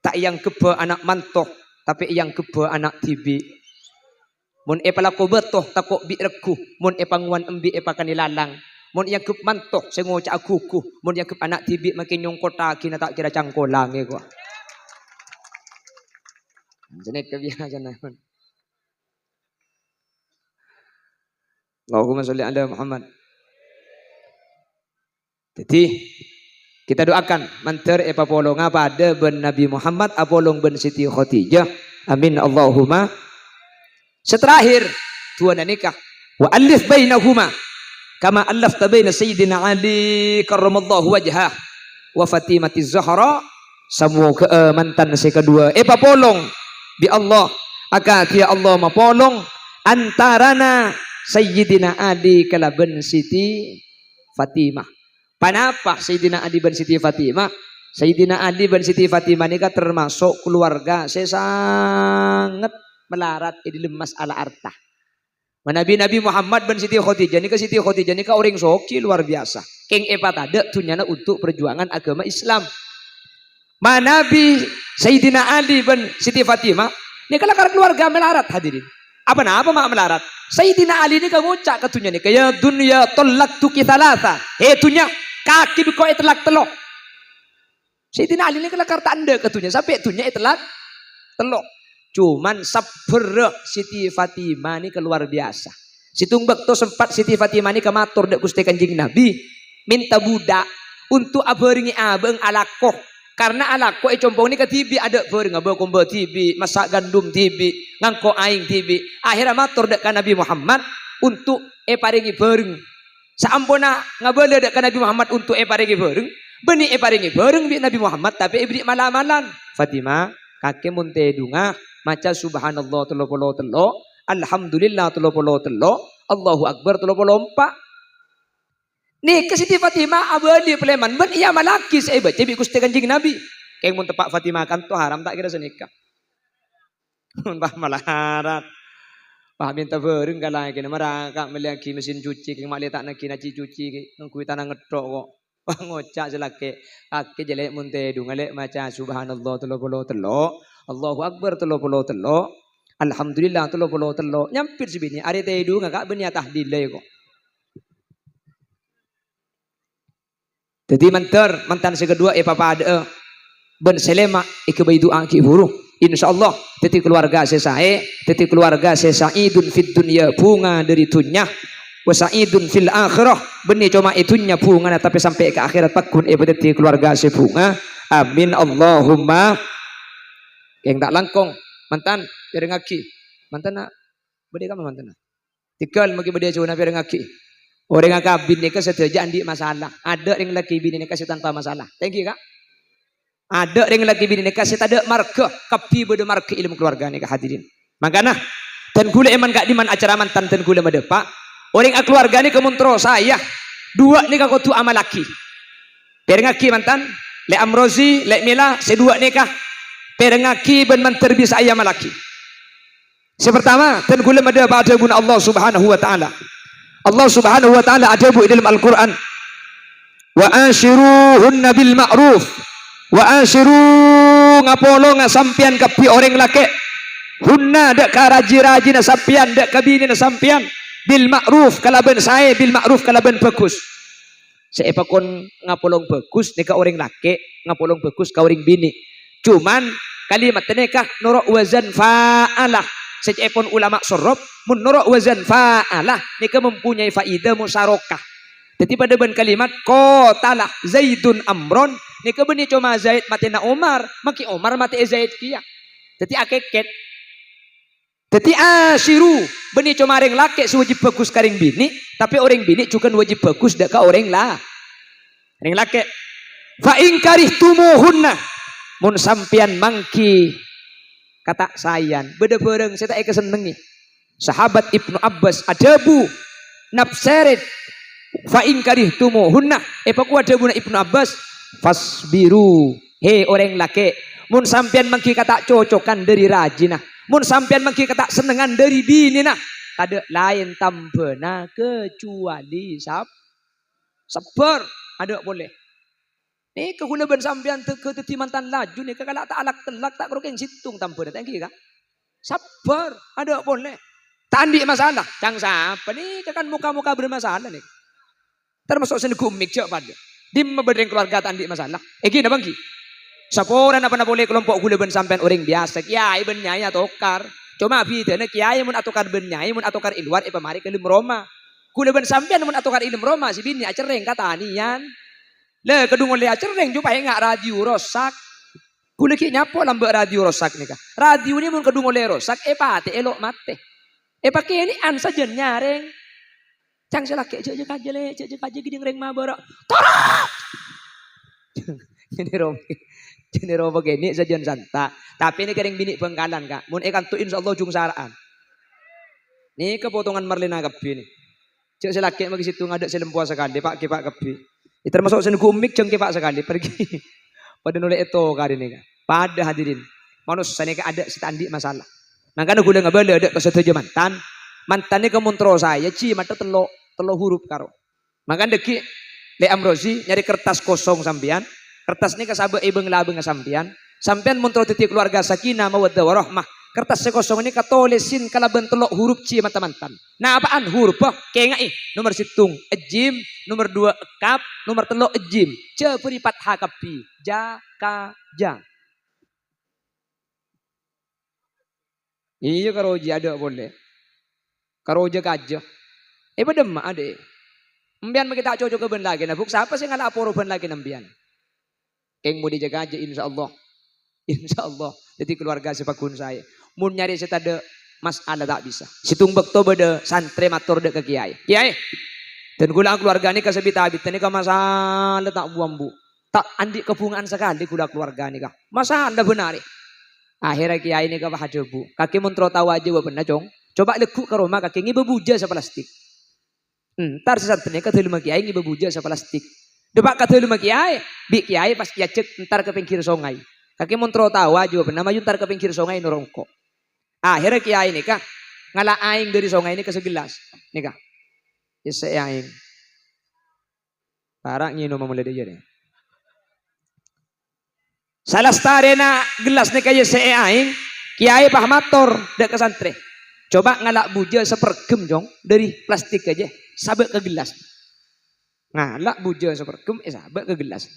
Tak yang keba anak mantoh. Tapi yang keba anak tibi. Mun epala ko betoh takok bi rekuh. Mun epanguan embi epakan ilalang. Mun yang kep mantoh sengoca akuku. Mun yang kep anak tibi makin nyongkota kina tak kira cangkolang ya gua. Jenet kebiasaan. Allahumma sholli ala Muhammad. Jadi kita doakan manter epapolonga pada ben Nabi Muhammad apolong ben Siti Khadijah. Amin Allahumma. Seterakhir tuan nikah wa alif bainahuma kama alafta baina sayyidina Ali karramallahu wajhah wa Fatimati Zahra. Semoga mantan si kedua epapolong bi Allah akan dia Allah mapolong antarana Sayyidina Ali kalaban Siti Fatimah. Kenapa Sayyidina Ali bin Siti Fatimah? Sayyidina Ali bin Siti Fatimah ini termasuk keluarga saya sangat melarat di lemas ala arta. Nabi Muhammad bin Siti Khadijah ini Siti Khadijah ini orang soki luar biasa. Keng epat ada tunyana untuk perjuangan agama Islam. Nabi Sayyidina Ali bin Siti Fatimah ini kalau keluarga melarat hadirin. Apa mak melarat? Sayyidina Ali ini ngucak katunya nih kayak dunia tolak tuki thalatha. Tunya kaki biko telak telok. Sayyidina Ali ini kalau karta anda katunya sampai tunya telak telok. Cuman sabar Siti Fatimah ini keluar biasa. Situmbak to sempat Siti Fatimah ini kematur dek Gusti Kanjeng Nabi minta budak untuk aberingi abeng alakoh. Karena alako compong ni ke tibi ada bareng abang kombo tibi masak gandum tibi ngangko aing tibi akhirnya matur dek Nabi Muhammad untuk paringi bareng saampuna ngabala dek Nabi Muhammad untuk paringi bareng beni paringi bareng bi Nabi Muhammad tapi ibri malam-malam Fatimah kakek munte dunga maca subhanallah 33 alhamdulillah 33 Allahu akbar 34. Nih ke Siti Fatimah abadi peleman ben iya malaki saya baca bi Gusti Kanjeng Nabi. Kayak mun tepak Fatimah kan tuh haram tak kira senikah. Mun bah malarat. Bah minta bareng kalai kena meraka meliaki mesin cuci keng mak letak nak kina cuci nang kuwi tanah ngethok kok. Wah ngocak selake kaki jelek mun teh dungalek maca subhanallah 33 Allahu akbar 33 alhamdulillah 33 nyampir sibini are teh du ngak ben ya tahlil kok. Jadi mantan si kedua papa ada ben selema ikebai doa ki burung insyaallah teti keluarga sesae teti keluarga sesaidun fid dunya bunga dari dunya wa saidun fil akhirah beni cuma itunya bunga tapi sampai ke akhirat pakun teti keluarga se bunga amin Allahumma. Yang tak langkong mantan piring aki mantan nak bede kamu mantan tikal magi bede cuna piring aki. Orang yang bini nikah setuju di masalah. Ada yang lagi bini nikah tanpa masalah. Thank you kak. Ada yang lagi bini nikah ada marga. Kapi beda marga ilmu keluarga nikah hadirin. Makanya dan gula eman gak di man acara mantan dan gula medepak. Orang keluarga ni kemuntro saya. Dua nikah kau tu amal laki. Perengaki mantan. Le Amrozi, le Mila, sedua nikah. Perengaki ben manter bisa ayam laki. Sepertama dan gula medepak ada guna Allah Subhanahu Wa Taala. Allah Subhanahu wa taala ada bu dalam Al-Qur'an. Wa ashiruhunna bil ma'ruf. Wa ashiru ngapolo ngasampian kapi orang laki. Hunna dak karaji-raji na sampian dak kabini na sampian bil ma'ruf kalaban saya bil ma'ruf kalaban bagus. Saya pakon ngapolong bagus nika orang laki, ngapolong bagus ka orang bini. Cuman kalimat nikah nuruk wazan fa'alah. Sejepun ulama sorop menurut wazan fa'alah nika mempunyai faidah musyarakah. Jadi pada ben kalimat qatalah Zaidun Amron nika beni cuma Zaid mati na Umar maki Umar mati Zaid kia. Jadi akeket. Jadi asyiru beni cuma orang laki wajib bagus karing bini tapi orang bini juga wajib bagus dak ka orang lah. Orang laki. Fa in karihtumuhunna mun sampian mangki kata sayan beda bareng saya tak kesenengi sahabat Ibnu Abbas adabu nafsarid fa in karihtumuhunna pakuada buna Ibnu Abbas fasbiru he orang laki mun sampean mangki kata cocokan dari rajinah mun sampean mangki kata senengan dari bini nah kada lain tambena kecuali sabar ada boleh nih kehulaban sampean ke mantan laju nih kagala tak alak telak tak kerokeng situng tambena tangki ka sabar ada boleh tandi masalah cang siapa nih kan muka-muka bermasalah nih termasuk seni gumik cak pada di membedeng keluarga tandi masalah gini bangki sapora na boleh kelompok hulaban sampean orang biasa kiai ben nyai atokar cuma bidana kiai mun atokar ben nyai mun atokar ilwar pamari ke ilmu Roma hulaban sampean mun atokar ilmu Roma si bini acereng katanian le kedung oleh acereng jumpa ngak radio rosak kula ki nyapo lambe radio rosak nih ka radio ni mun kedung oleh rosak pate elok mate pakai ini an saja nyareng cang selake cek kaje giding reng mabara torok Jadi robo gini saja santa tapi ini kering bini Bengkalan kak mun ikan tu insyaallah jung saraan ini kepotongan Marlina Kebi nih cek selake magi situ ngadak selempua sekali pak Kebi itu termasuk sen gumik ceng pak sekali pergi pada nolak itu kali ini kak pada hadirin manusia ini ada setandi masalah makanya gue nggak boleh ada kesetuju mantannya kemuntro saya mata telo huruf karo makanya deki le Amrozi nyari kertas kosong sampean kertas ini kasabek ibeng labeng sampean muntro titik keluarga sakinah mawaddah warahmah kertas kosong ini katolesin kalaban telo huruf mata mantan nah apaan huruf kayak ngai nomor situng ejim nomor 2 ekap nomor telo ejim ceperi fathah kapi ja iya karoji ada boleh karoja kaja bedem ade embian kita cocok ke ben lagi nah buk siapa sih ngala aporo ben lagi nambian keng mau dijaga aja insyaallah jadi keluarga sepakun saya mun nyari setade masalah tak bisa situng bekto bede santri matur dek ke kiai dan gula keluarga ini kasebita-bita ini ka masalah tak buambu tak andi kebungaan sekali gula keluarga ini ka masalah benar akhirnya kiai ini ka hadebu kaki muntro tahu aja benar cong coba lekuk ke rumah kaki ngibe buja sa plastik ntar sesantene ka telu kiai ngibe buja sa plastik depak ka telu kiai bi kiai pas kia cek ntar ke pinggir sungai kaki muntro tahu aja benar maju ntar ke pinggir sungai norongko akhirnya kiai ini ka ngala aing dari sungai ini ke segelas nih ka isa aing parah ngino mamule dia deh salah starena gelas nih kaya se aing kiai pahmator dek ke santri coba ngalak buja sepergem jong dari plastik aja sabek ke gelas ngalak buja sepergem sabek ke gelas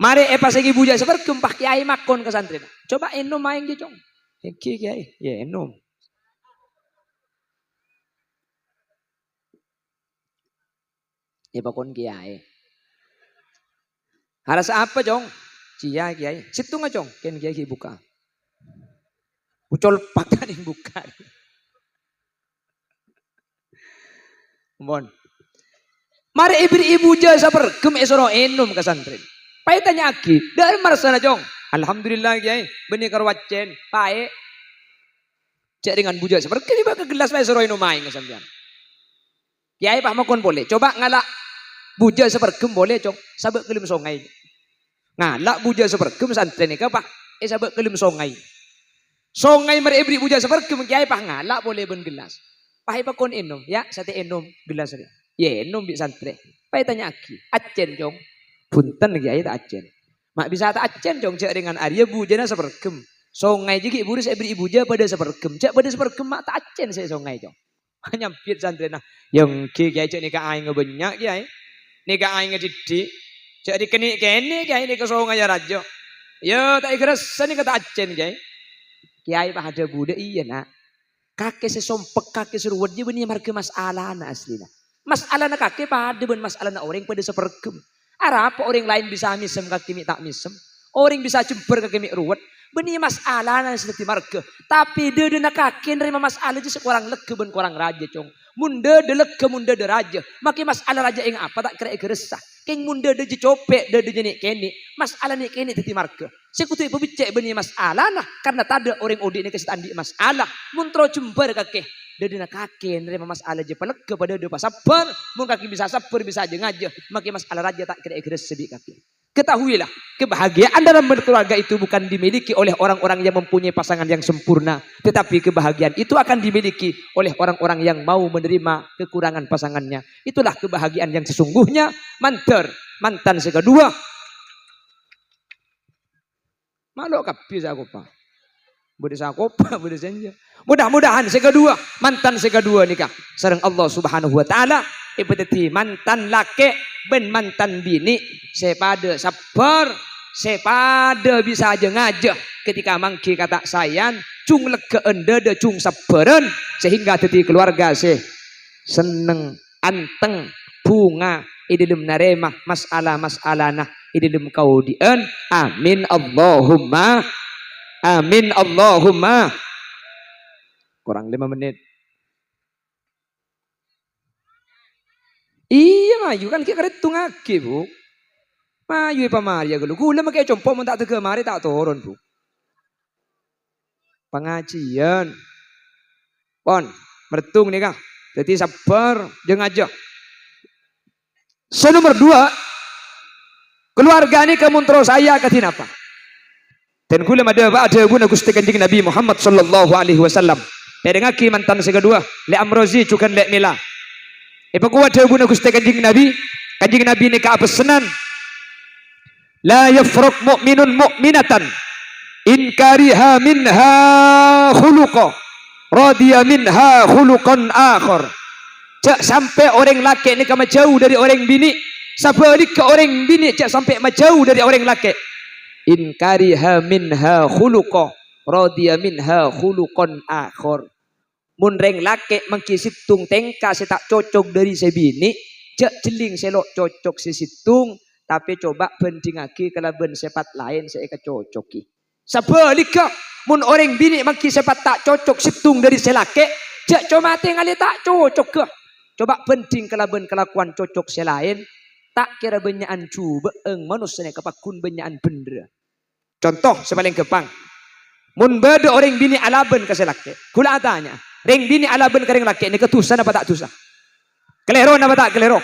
mari pas lagi buja sepergem pak kiai makon ke santri coba enom main aja jong kiai ya enom pakon kiai harus apa jong cia kiai situ nggak jong ken kiai buka ucol pakan yang buka Mon. Mari ibu jasa pergem esoro enum ke santri. Pai tanya aki, dari marsana jong. Alhamdulillah kiai, benih karwacen, pae. Cek dengan buja seperti ini ke gelas pae esoro enum main ke sampean. Kiai pak makon boleh, coba ngalak buja sepergem boleh cong, sabek kelim songai. Ngalak buja sepergem santri ni pak, sabek kelim songai. Songai mari ibri buja sepergem kiai pak ngalak boleh ben gelas. Pai pakon enum, ya sate enum gelas ni. Ya enum bi santri. Pai tanya aki, acen jong. Punten kiai tak acen. Mak bisa tak acen jong cek dengan Arya bujana sepergem. Songai jiki ibu saya beri ibuja pada sepergem. Cek pada sepergem mak tak acen saya songai jong. Nyampir santri nah. Yang kiai cek nikah aing ngebenyak kiai. Nikah aing ngedidik. Cek dikenik kene kiai nikah songai ya rajo. Ya tak ikhlas ni kata acen kiai. Kiai pak ada bude iya nak. Kakek sesompek kakek suruh dia benih marga masalah na asli na. Masalah na kakek pada ben masalah na orang pada sepergem. Apa orang lain bisa misem kakek mi tak misem. Orang bisa jember kakek mi ruwet. Benih masalah na seperti marga. Tapi dia na kakek nerima masalah je sekurang lega ben kurang raja cong. Munda de lega munda de raja. Maki masalah raja yang apa tak kira resah. Keng munda de je copek de jenik kene. Masalah ni kene teti marga. Sekutu ibu bicek benih masalah nah. Karena tak ada orang odi ni kasih tandi masalah. Muntro jember kakek. Dari nak kaki nerima masalah je pelak kepada dia pas sabar. Mun kaki bisa sabar bisa aja ngaja. Makin masalah raja tak kira kira sedih kaki. Ketahuilah, kebahagiaan dalam berkeluarga itu bukan dimiliki oleh orang-orang yang mempunyai pasangan yang sempurna. Tetapi kebahagiaan itu akan dimiliki oleh orang-orang yang mau menerima kekurangan pasangannya. Itulah kebahagiaan yang sesungguhnya. Mantan sekedua. Malu kapi sa kopa. Bude sa kopa, bude senja. Mudah-mudahan sekedua, mantan sekedua nikah. Sareng Allah Subhanahu wa taala ipeteti mantan laki ben mantan bini sepada sabar, sepada bisa aja ngajak ketika mangki kata sayan cung legeen dede cung saberen sehingga teti keluarga seneng anteng bunga idilem naremah masalah-masalahna idilem kaudien amin Allahumma amin Allahumma. Kurang 5 menit. Iya mayu kan kita karet tungake bu. Mayu pamaria gulu. Gula makai compo mun tak tege mari tak turun bu. Pengajian. Pon mertung nih kah. Jadi sabar jeung aja. Nomor 2 keluarga ini kemuntro saya katin apa? Dan gula ada guna Gusti Kanjeng Nabi Muhammad sallallahu alaihi wasallam. Pedengaki mantan sekedua le amrozi cukan le mila. Ipakuwa ada guna Gusti Kanjeng Nabi ni kaapesenan la yafraq mu'minun mu'minatan in kariha minha khuluqa radiya minha khuluqan akhar. Cak sampai orang laki ni kama jauh dari orang bini, sabalik ke orang bini cak sampai majauh dari orang laki. In kariha minha khuluqa radiya minha khuluqan akhar. Mun reng laki mengkisitung tengka saya tak cocok dari sebini cek jeling selok cocok sisitung tapi coba penting lagi kalau ben sepat lain saya kecocoki sebaliknya mun orang bini mengki sepat tak cocok situng dari selake cek cuma tinggal tak cocok ke coba penting kalau ben kelakuan cocok selain tak kira benyaan cuba manusia kepakun benyaan bener. Contoh sepaling kepang mun beda orang bini alaben ke selake kula tanya reng bini alaben kering laki ini ketusan apa tak tusan? Kelero apa tak kelero?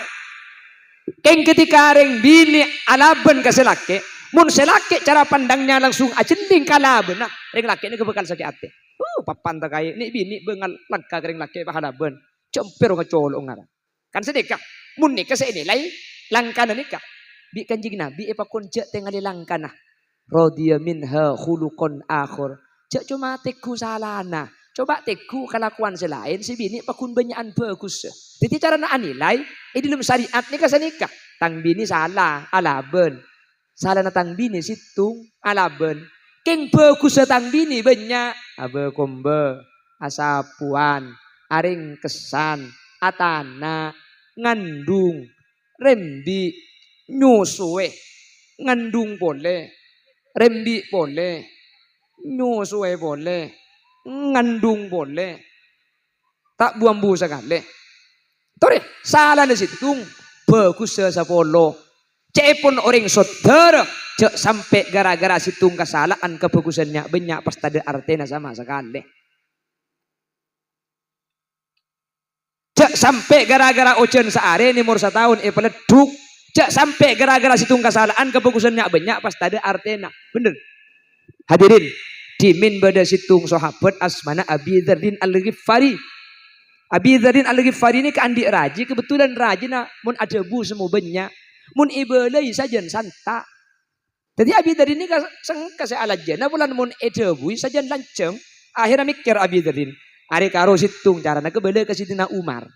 Keng ketika reng bini alaben ke selake, mun selake cara pandangnya langsung ajenting kalaben nah reng laki ini kebekal sakit hati. Papan tak kaya ni bini bengal langka kering laki bahalaben, cempero kecolong ngaran. Kan sedekah, mun nikah seinilai langkana nikah. Bi Kanjeng Nabi epakon cek tengali langkana. Radiya minha khuluqan akhir. Cek cuma teku salana. Coba teku kelakuan selain si bini pakun benyaan bagus. Jadi cara nak nilai di dalam syariat nikah senikah. Tang bini salah alaben. Salah na tang bini situng alaben. Keng bagus tang bini banyak. Abe kombe asapuan aring kesan atana ngandung rembi nyusue ngandung boleh rembi boleh nyusue boleh ngandung boleh tak buang-buang sekali tore salah di situ bagus sa polo cepon orang saudara cek sampai gara-gara situng kesalahan kebagusannya banyak pas tadi artinya sama sekali cek sampai gara-gara ocean sehari ini umur 1 tahun peleduk cek sampai gara-gara situng kesalahan kebagusannya banyak pas tadi artinya bener hadirin dimin pada situng sahabat asmana Abi Dzarrin Al-Ghifari. Abi Dzarrin Al-Ghifari ini keandik raji kebetulan raji na mun ada bu semua banyak mun ibelai saja santa. Jadi Abi Dzarrin ini kasih alat jana bulan mun ada bu saja lanceng akhirnya mikir Abi Dzarrin hari karo situng carana kebele ke Sidina Umar.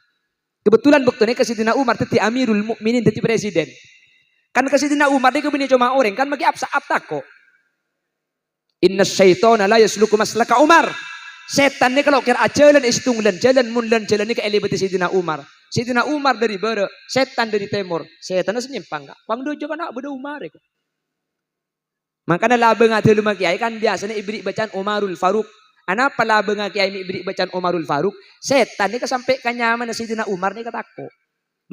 Kebetulan waktu ini ke Sidina Umar teti Amirul Mukminin teti presiden. Kan ke Sidina Umar dia kebini cuma orang kan bagi abtako. Inna syaitana la yasluku maslaka Umar. Setan ni kalau kira jalan istunglan jalan munlan jalan ni ke elibati Sayyidina Umar. Sayyidina Umar dari barat, setan dari timur. Setan senyimpang enggak? Pang dojo kan beda Umar itu. Makanya labeng ate lumah kiai kan biasanya ibrik bacaan Umarul Faruq. Ana pala labeng kiai ibrik bacaan Umarul Faruq. Setan ni kesampai kanyaman Sayyidina Umar ni katako.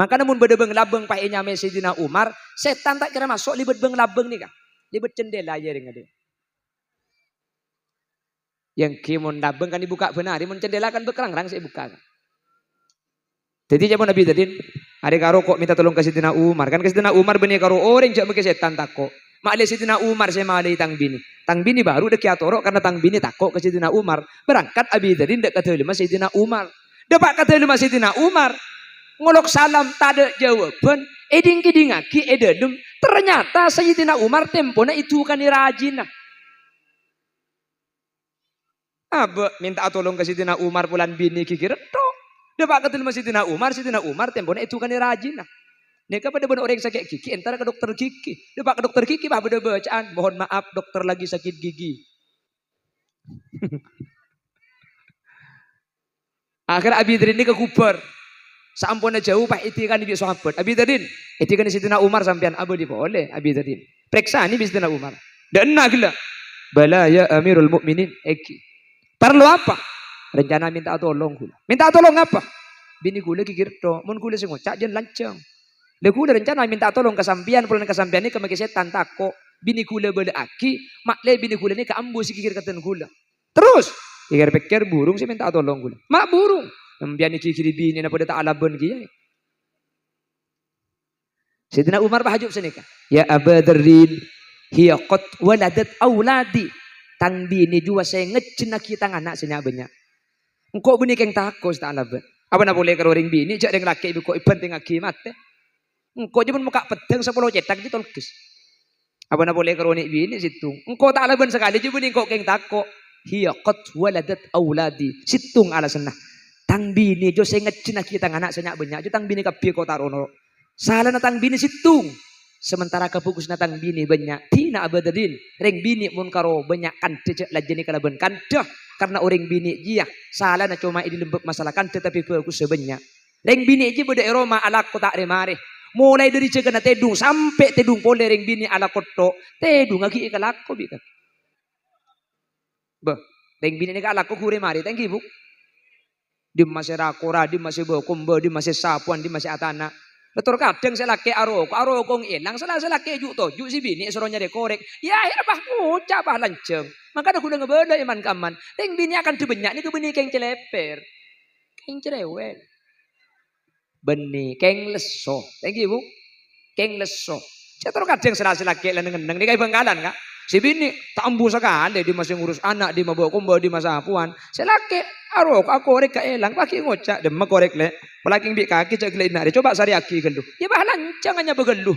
Makanya mun beda beng labeng pae nyame Sayyidina Umar, setan tak kira masuk libet beng labeng ni kah? Libet cendela aja dengan dia. Yang kimon dabeng kan dibuka benar, mun cendela kan bekerang-rang saya buka. Jadi zaman Nabi tadi, hari karo kok minta tolong ke Sidina Umar, kan ke Sidina Umar benih karo orang jak make setan takok. Makle Sidina Umar saya malai tang bini baru dek atoro karena tang bini takok ke Sidina Umar. Berangkat Abi tadi ndak kata lima Sidina Umar. Dapat kata lima Sidina Umar. Ngolok salam tada jawaban, eding kidingaki ededem. Ternyata Sayyidina Umar tempona itu kan rajin. Abe minta tolong ke Sayyidina Umar pulan bini kikir to. Dapat ketemu Sayyidina Umar tempona itu kan rajin. Neka pada benar orang sakit gigi, entar ke dokter gigi. Dapat ke dokter gigi bah beda bacaan. Mohon maaf dokter lagi sakit gigi. Akhir Abi Drin ini ke Kubar. Sampun jauh pak itikan di sahabat. Abi Drin, itikan di Sayyidina Umar sampean abu boleh Abi Drin. Periksa ini Sayyidina Umar. Dan gila. Bala ya Amirul Mukminin eki. Perlu apa? Rencana minta tolong gula. Minta tolong apa? Bini gula kikir to, mun gula sing ngocak jen lancang. Le gula rencana minta tolong kesampian, pulang kesampian ini kemake setan tako. Bini gula bela aki, makle bini gula ini keambu si kikir keten gula. Terus pikir-pikir burung sih minta tolong gula. Mak burung. Ambian kikir bini na pada tak alaban kiai. Sayyidina Umar bahajub senika. Ya Abadrin, hiya qad waladat auladi. Tang bini juga saya ngecena kita anak senya banyak. Engkau bini keng takos tak alaban. Apa nak boleh karo ring bini jak ring laki ibu kok penting aki mate. Engkau je pun muka pedang 10 cetak di tolkis. Apa nak boleh karo nik bini situng. Engkau tak alaban sekali je bini kok keng tako. Hiya qad waladat auladi. Situng alasan nah. Tang bini jo saya ngecena kita anak senya banyak. Jo tang bini kabeh kok tarono. Salah na tang bini situng. Sementara kepukus natang bini banyak tina abadadin reng bini mun karo banyak kante cek lajeni kalaban kante karena orang bini dia salah na cuma ini lembek masalah kante tapi fokus sebanyak reng bini ji beda eroma ala kota remare mulai dari cegana tedung sampai tedung pole reng bini ala koto tedung lagi ikalako bikat bah reng bini nika ala ko kure mari thank you bu di masih rakora di masih bokombo di masih sapuan di masih atana. Betul kadang saya laki arokong ilang, saya laki juk tojuk si bini suruhnya dekorek. Ya akhirnya bah ngucap bah lanceng. Maka aku udah ngebeda iman kaman. Teng bini akan dibenyak ni ke bini keng celeper, keng cerewet, beni keng leso. Thank you bu, keng leso. Saya terus kadang saya laki lan ngendeng ni kayak Bangkalan kak. Si bini tak ambu sekali, dia masih ngurus anak, dia mau bawa kumba, dia masa apuan. Saya laki arok, aku korek ke elang, pakai ngocak, demam korek le. Pelaking bi kaki cek le nari, coba sari aki geluh. Ya bah lancang hanya begeluh.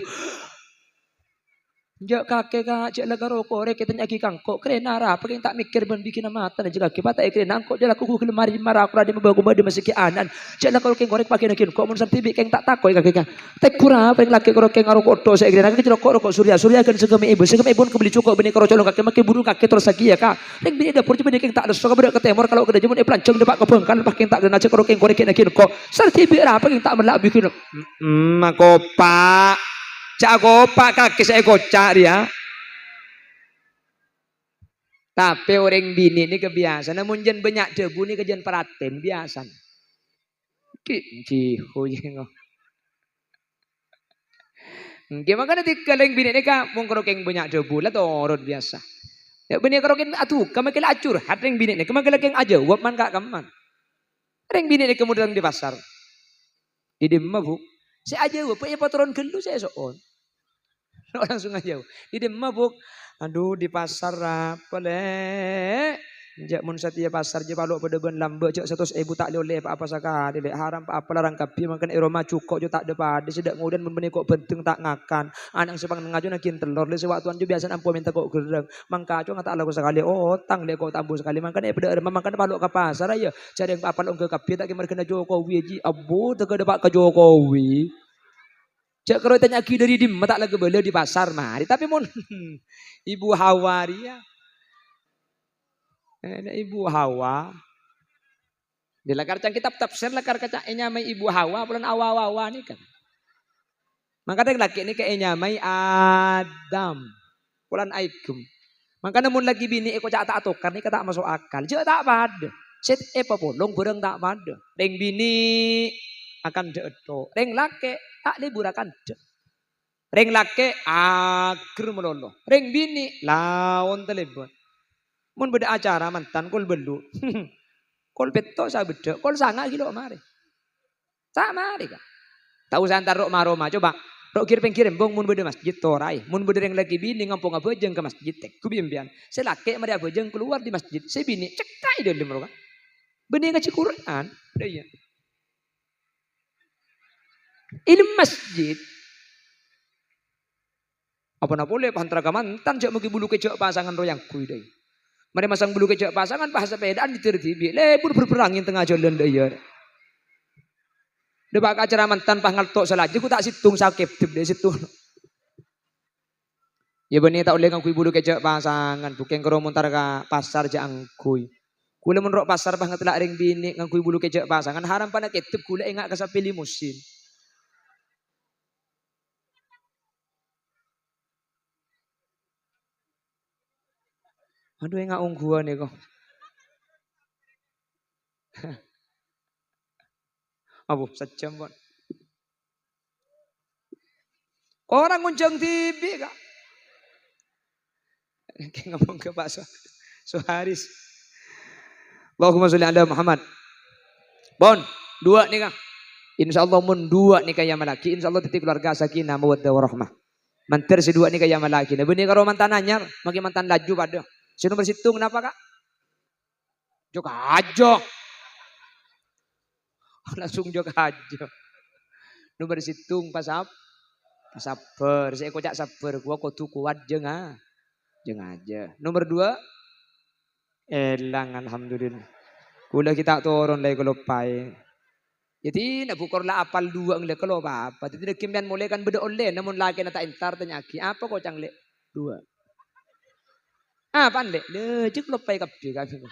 Jak kakek kak cek lega rokok, kita nyaki kangkok, keren arah, pakai tak mikir ben bikin mata dan jika kita tak keren angkok, jalan kuku kelemari marah aku ada membawa kumba, dia masih ke anan. Cek lega rokok korek pakai nakin, kok mun sampai bi keng tak takoi kakek kak. Tak kurang, paling laki korek ngarokok to, saya keren kakek rokok surya kan segame ibu kebeli cukup benih korok colong kakek makai buru kakek terus lagi ya kak. Reng bini dapur cuma keng tak ada suka berak ke temor kalau kena jamun pelancong depak kebengkan pakai tak kena cek korek nakin kok. Sarti bi apa keng tak melak bikin. Makopak. Cak gopak kaki saya kocak dia. Tapi orang bini ini kebiasaan. Namun jen banyak debu ini kejen peraten biasa. Ciho jengo. Gimana nanti kalau bini ini kak mau kerokeng banyak debu lah torot biasa. Ya bini kerokeng atuh kami kela acur. Hat ring bini ini kami kela keng aja. Wap man kak kaman. Ring bini ini kemudian di pasar. Di demma bu. Saya aja wap ya patron gelu saya soon. Langsung aja. Di demma bu. Aduh di pasar apa le? Jak mun satia pasar je balok pada ben lambe cak 100.000 tak boleh apa sakali lek haram apa larang kapi makan eroma cukok jo tak de pade sedak nguden mun beni kok penting tak ngakan. Anang sepang ngajo nakin telur le sewaktuan jo biasa ampo minta kok gereng. Mangka jo ngata lagu sekali otang le kok tambu sekali makan e pada makan balok ke pasar aja. Cari yang apa ke kapi tak kena Jokowi ji abo tege depak ke Jokowi. Cak kalau tanya ki dari dim tak lagi beli di pasar mari tapi mun Ibu Hawa dia. Ibu Hawa. Di lakar cang kitab tafsir lakar kaca enyamai Ibu Hawa bulan awa-awa ni kan. Maka ada laki ni ke enyamai Adam. Bulan Aikum. Maka namun lagi bini eko cak tak atokar ni kata masuk akal. Jauh tak pada. Set apa bolong bereng tak pada. Reng bini akan deeto. Reng laki tak libur akan de. Reng laki ager melolo. Reng bini lawan telebon. Mun beda acara mantan kol belu. Kol beto sa beda, kol sanga kilo mari. Tak mari ka. Tak usah antar rok maroma coba. Rok kirim bong mun beda masjid torai. Mun beda yang lagi bini ngampung abejeng ke masjid tek. Ku biambian. Saya laki mari abejeng keluar di masjid. Saya bini cekai dia lemro kan. Beni ngaji Quran. Dia. Ini masjid. Apa nak boleh pantara ka mantan cak mugi bulu kecak pasangan royang kui deh. Mari masang bulu kecak pasangan bahasa pedaan ditertibi. Lebur berperangin tengah jalan dia. Debak acara mantan pah ngaltok selagi ku tak situng sakit tip deh situ. Ya benih tak boleh ngakui bulu kecak pasangan bukan karo montar ka pasar ja angkui. Kula menrok pasar pah ngetelak ring bini ngakui bulu kecak pasangan haram pada ketep kula engak kasapili musim. Aduh engak ungguan nih kok. Apa sejam kan. Orang nguncang TV kak. Kayak ngomong ke Pak Suharis. Allahumma sholli ala Muhammad. Bon, 2 nih kang. Insya Allah mun 2 nih kayak malaki. Insya Allah titik keluarga sakinah mawaddah warahmah. Manter si 2 nih kayak malaki. Nah benih karo mantan anyar, makin mantan laju pada. Si nomor situ kenapa kak? Jok aja. Langsung jok aja. Nomor situ pas apa? Sabar, saya kocak sabar, gua kudu kuat jeng aja. Nomor 2, elang alhamdulillah. Kula kita turun lagi kalau pai. Jadi nak bukor lah apal 2 ngele kalau apa. Jadi nak kimpian mulai kan beda oleh, namun lagi nak tak entar tanya aki apa kau canglek 2. Apaan lek? Cek lo pai kabeh kami.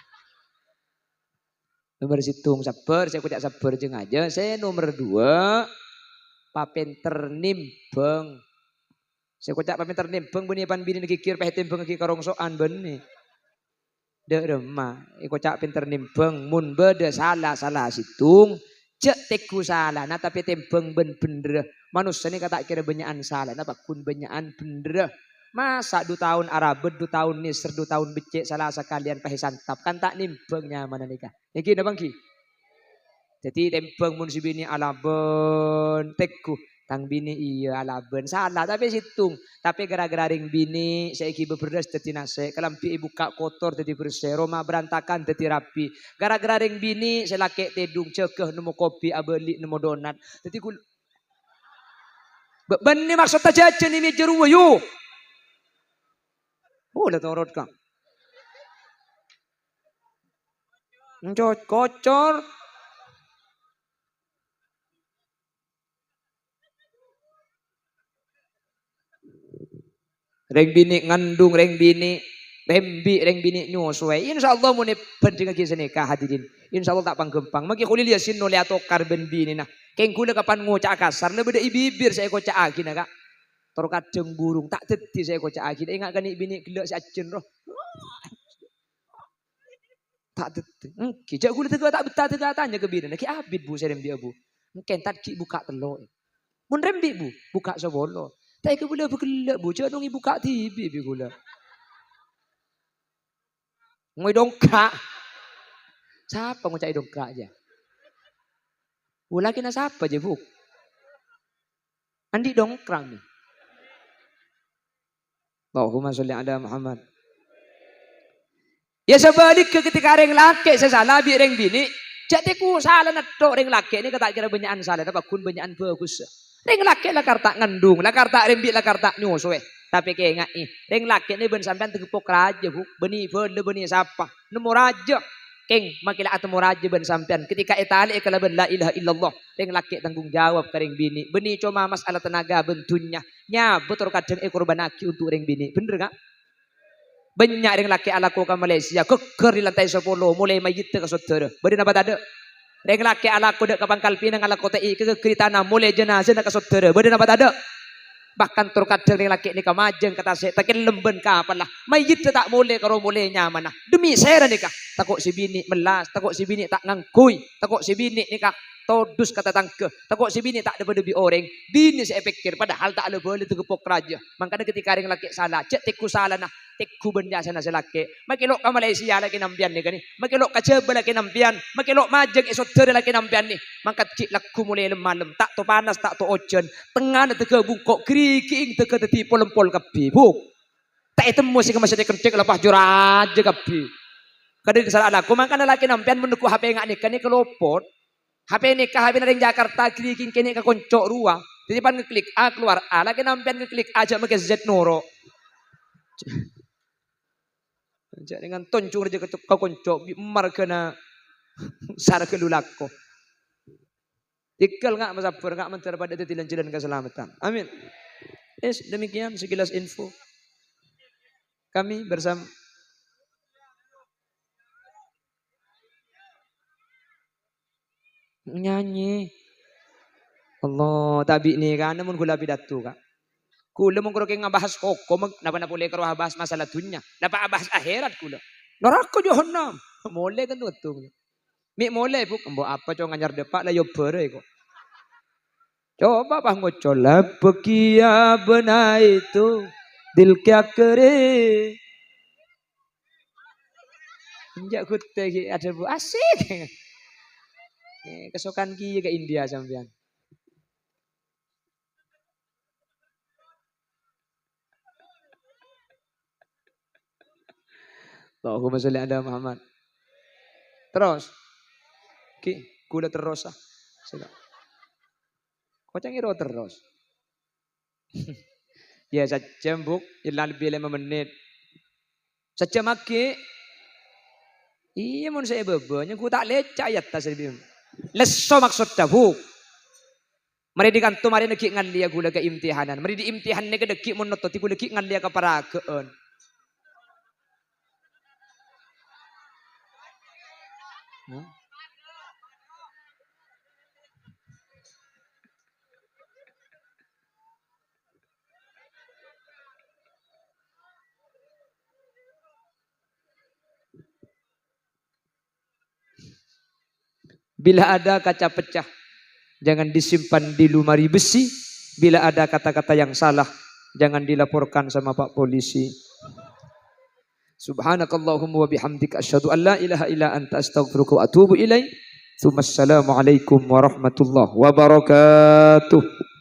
Nomor situng sabar, saya kocak sabar jeng aja. Saya nomor 2. Papenter nimbang. Saya kocak papenter nimbang beni pan bini ngikir pah timbang ngiki karongsoan beni. Dek remah, kocak pinter nimbang mun beda salah situng. Cek teku salah, nah tapi timbang bener. Manusia ni kata kira banyakan salah, nah kun banyakan bener. Masa 2 tahun Arabet, 2 tahun Nisr, 2 tahun becek salah sekalian pah santap kan tak nimbang nyaman nikah. Iki napa ki? Jadi tembang mun si bini alaben teku tang bini iya alaben salah tapi situng tapi gara-gara ring bini saiki beberdas dadi nasek kelampi ibu kak kotor dadi bersih rumah berantakan dadi rapi gara-gara ring bini selake tedung cegah nemu kopi abeli nemu donat dadi kul beni maksud jajan ini jeru yo udah torot kang kocor reng bini ngandung reng bini rembi reng bini nyusuai insyaallah mun penting lagi senikah hadirin insyaallah tak panggempang maki kuli liasin no liato karben bini nah keng kula kapan ngocak kasar le beda ibibir saya kocak agi nah kak tor kadeng burung tak dadi saya kocak agi ingat kan bini gelek sajen roh tak dadi kijak kula tega tak betah tega tanya ke bini ki abid bu saya rembi bu mungkin tadi buka telok mun rembi bu buka sobolo tak ke gula bergelak bu, jangan nongi buka TV bi gula. Ngoy dongkrak. Siapa ngocai dongkrak aja? Gula kena siapa aja bu? Andi dongkrak nih. Allahumma sholli ala Muhammad. Ya sebalik ke ketika reng laki saya salah bi reng bini. Jadi ku salah nato reng laki ini kata kira banyakan salah, tapi kun banyakan bagus. Reng laki lah karta ngandung, lah karta rembi lah karta nyusuh. Tapi kayak nggak nih, reng laki ini ben sampean tegepok raja bu, beni beli beni siapa, nemu raja, keng makilah atau raja ben sampean. Ketika etali kalau ben la ilaha illallah, reng laki tanggung jawab ke reng bini, beni cuma masalah tenaga bentunya, nya betul kadang korban aki untuk reng bini, bener gak? Banyak reng laki ala ko ke Malaysia, keker di lantai 10, mulai mayit ke saudara, beri apa ada? Reng laki ala ko dek kapang kalpinang ala ko tei ke tanah mulai jenazah nak saudara beri apa ada? Bahkan terkadang reng laki ni kamajeng kata saya takin lemben ka apalah mayit tak mulai karo mulai nyaman nah demi saya nikah takut si bini melas takut si bini tak ngangkui takut si bini nikah todus kata tangke. Takut si bini tak ada pada orang. Bini saya pikir padahal tak ada boleh tegepok raja. Makanya ketika ring laki salah, cek teku salah nah, teku benda sana selaki. Makilok ke Malaysia lagi nampian ni kan ni. Makilok ke Jeba lagi nampian. Makilok majeng esoter lagi nampian ni. Maka cik laku mulai malam tak to panas tak to ojen. Tengah nak tege bungkok kriking tege teti polempol kapi. Buk. Tak temu si kemasih kencek lepas juraja kapi. Kadang salah aku makanya laki nampian menduku HP ngak nikah ni kelopot. HP nikah HP dari Jakarta kriking kini ke koncok ruang. Jadi pan ngeklik A keluar A lagi nampian ngeklik aja make Z noro. Jadi dengan toncung aja ke koncok mar kena sar kelulako. Tikal ngak masapur ngak mentar pada tetilan jalan keselamatan. Amin. Demikian sekilas info kami bersama nyanyi Allah tabi ni kan namun gula pidato kak kula mung karo ngabahas hukum napa na boleh karo bahas masalah dunya napa bahas akhirat kula neraka jahannam mole kan tuh mi mole bu mbok apa co nganyar depak lah yo bere kok coba bah ngocola pekia bena itu dil kya kare injak kutte ada bu asik kesukaan ki ke India sampean. Allahumma sholli ala Muhammad. Terus. Ki, kula terus ah. Sila. Kocang iro terus. Ya sajam buk, ilang lebih 5 menit. Sajam aki. Iya mun saya bebanya ku tak lecak ayat tas lebih. Leso maksud tabuk. Mari dikantu mari neki ngalia gula ke imtihanan. Mari di imtihan ne ke deki mun nototi gula ki ngalia ka parakeun. Bila ada kaca pecah, jangan disimpan di lemari besi. Bila ada kata-kata yang salah, jangan dilaporkan sama Pak Polisi. Subhanakallahumma wa bihamdika asyhadu an la ilaha illa anta astaghfiruka wa atubu ilaik. Assalamualaikum warahmatullahi wabarakatuh.